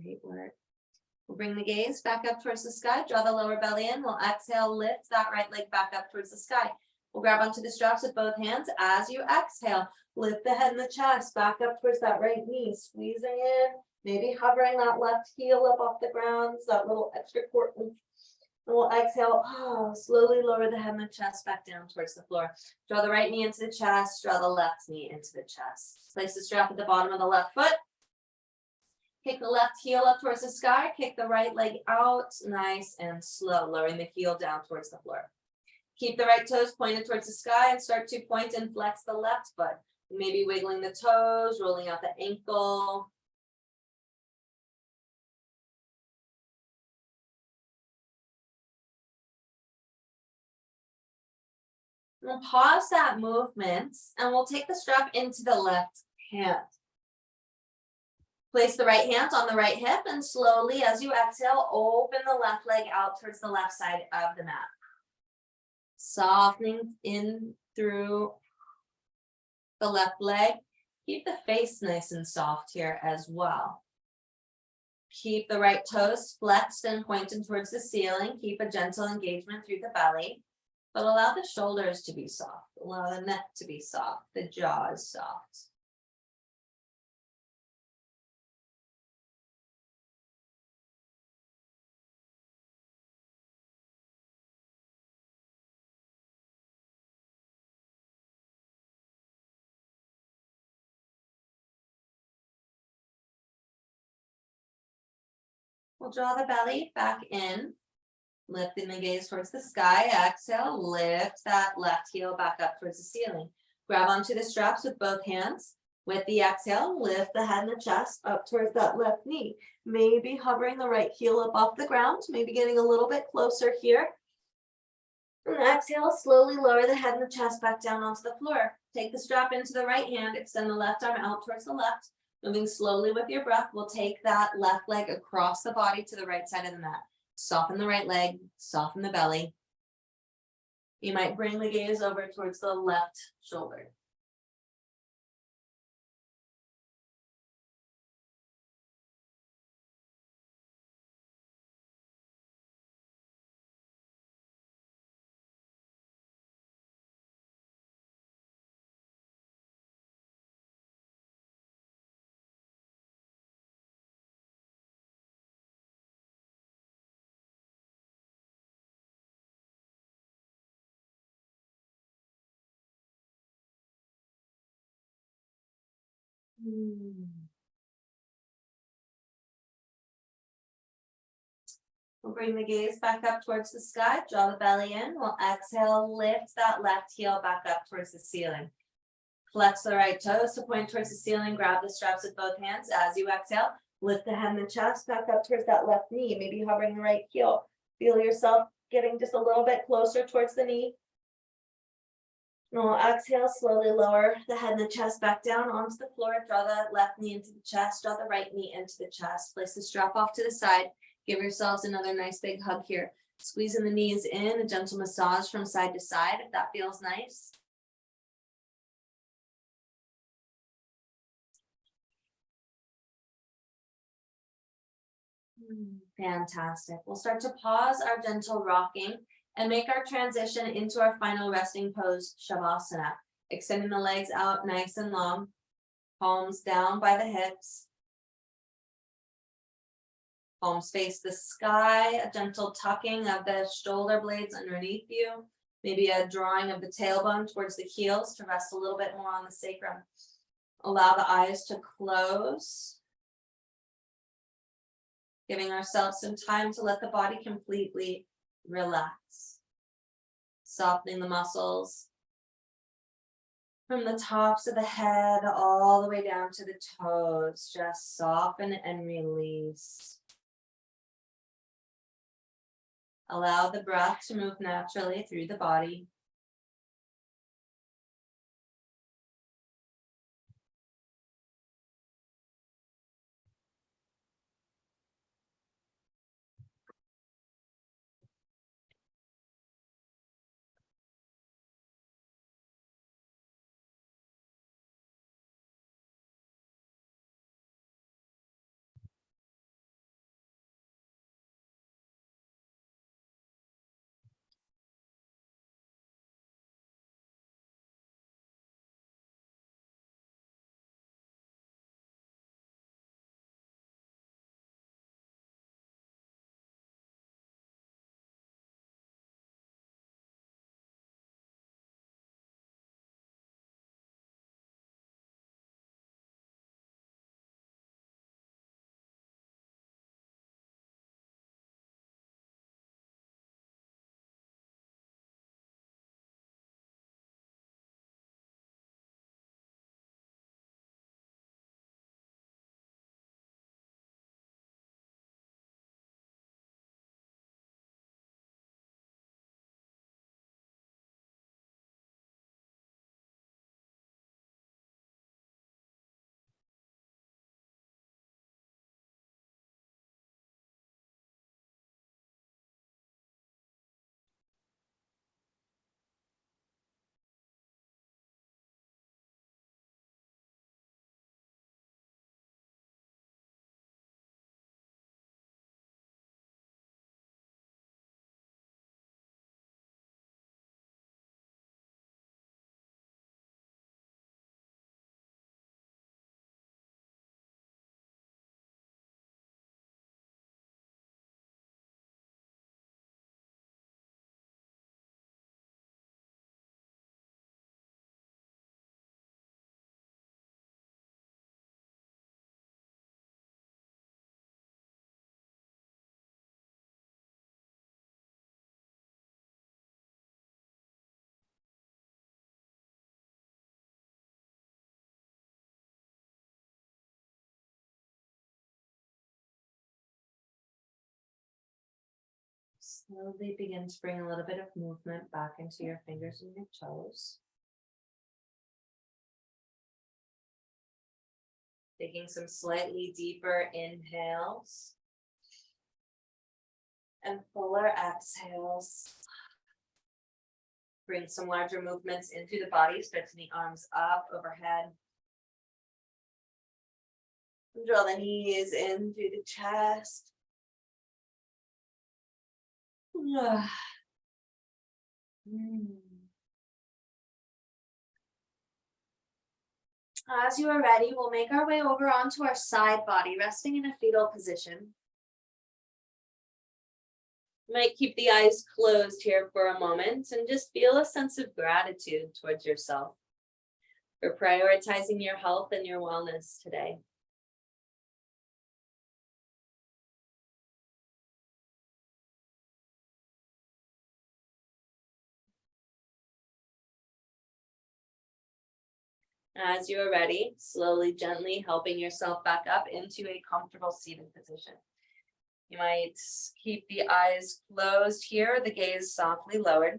Great work. We'll bring the gaze back up towards the sky, draw the lower belly in. We'll exhale, lift that right leg back up towards the sky. We'll grab onto the straps with both hands. As you exhale, lift the head and the chest back up towards that right knee, squeezing in, maybe hovering that left heel up off the ground, so that little extra core. And we'll exhale, slowly lower the head and the chest back down towards the floor. Draw the right knee into the chest, draw the left knee into the chest. Place the strap at the bottom of the left foot. Kick the left heel up towards the sky, kick the right leg out, nice and slow, lowering the heel down towards the floor. Keep the right toes pointed towards the sky and start to point and flex the left foot. Maybe wiggling the toes, rolling out the ankle. We'll pause that movement and we'll take the strap into the left hand. Place the right hand on the right hip and slowly, as you exhale, open the left leg out towards the left side of the mat. Softening in through the left leg. Keep the face nice and soft here as well. Keep the right toes flexed and pointed towards the ceiling. Keep a gentle engagement through the belly, but allow the shoulders to be soft. Allow the neck to be soft. The jaw is soft. We'll draw the belly back in, lifting the gaze towards the sky. Exhale, lift that left heel back up towards the ceiling. Grab onto the straps with both hands. With the exhale, lift the head and the chest up towards that left knee. Maybe hovering the right heel up off the ground, maybe getting a little bit closer here. And exhale, slowly lower the head and the chest back down onto the floor. Take the strap into the right hand, extend the left arm out towards the left. Moving slowly with your breath, we'll take that left leg across the body to the right side of the mat. Soften the right leg, soften the belly. You might bring the gaze over towards the left shoulder. We'll bring the gaze back up towards the sky, draw the belly in. We'll exhale, lift that left heel back up towards the ceiling. Flex the right toes to point towards the ceiling, grab the straps with both hands. As you exhale, lift the head and the chest back up towards that left knee, maybe hovering the right heel. Feel yourself getting just a little bit closer towards the knee. And we'll exhale, slowly lower the head and the chest back down onto the floor. Draw the left knee into the chest, draw the right knee into the chest. Place the strap off to the side. Give yourselves another nice big hug here. Squeezing the knees in, a gentle massage from side to side if that feels nice. Fantastic. We'll start to pause our gentle rocking and make our transition into our final resting pose, Shavasana. Extending the legs out nice and long, palms down by the hips. Palms face the sky, a gentle tucking of the shoulder blades underneath you. Maybe a drawing of the tailbone towards the heels to rest a little bit more on the sacrum. Allow the eyes to close. Giving ourselves some time to let the body completely relax. Softening the muscles from the tops of the head all the way down to the toes. Just soften and release. Allow the breath to move naturally through the body. Slowly begin to bring a little bit of movement back into your fingers and your toes. Taking some slightly deeper inhales and fuller exhales. Bring some larger movements into the body, stretching the arms up overhead. Draw the knees in through the chest. As you are ready, we'll make our way over onto our side body, resting in a fetal position. You might keep the eyes closed here for a moment and just feel a sense of gratitude towards yourself for prioritizing your health and your wellness today. As you are ready, slowly, gently helping yourself back up into a comfortable seated position. You might keep the eyes closed here, the gaze softly lowered.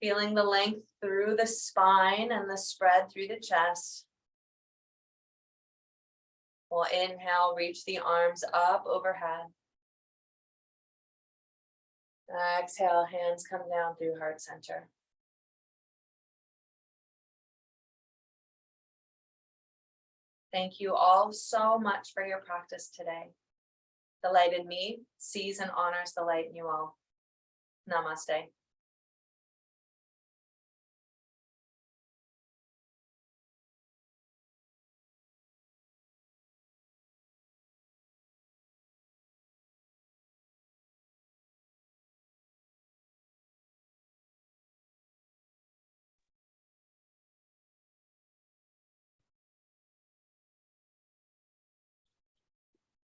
Feeling the length through the spine and the spread through the chest. We'll inhale, reach the arms up overhead. Exhale, hands come down through heart center. Thank you all so much for your practice today. The light in me sees and honors the light in you all. Namaste.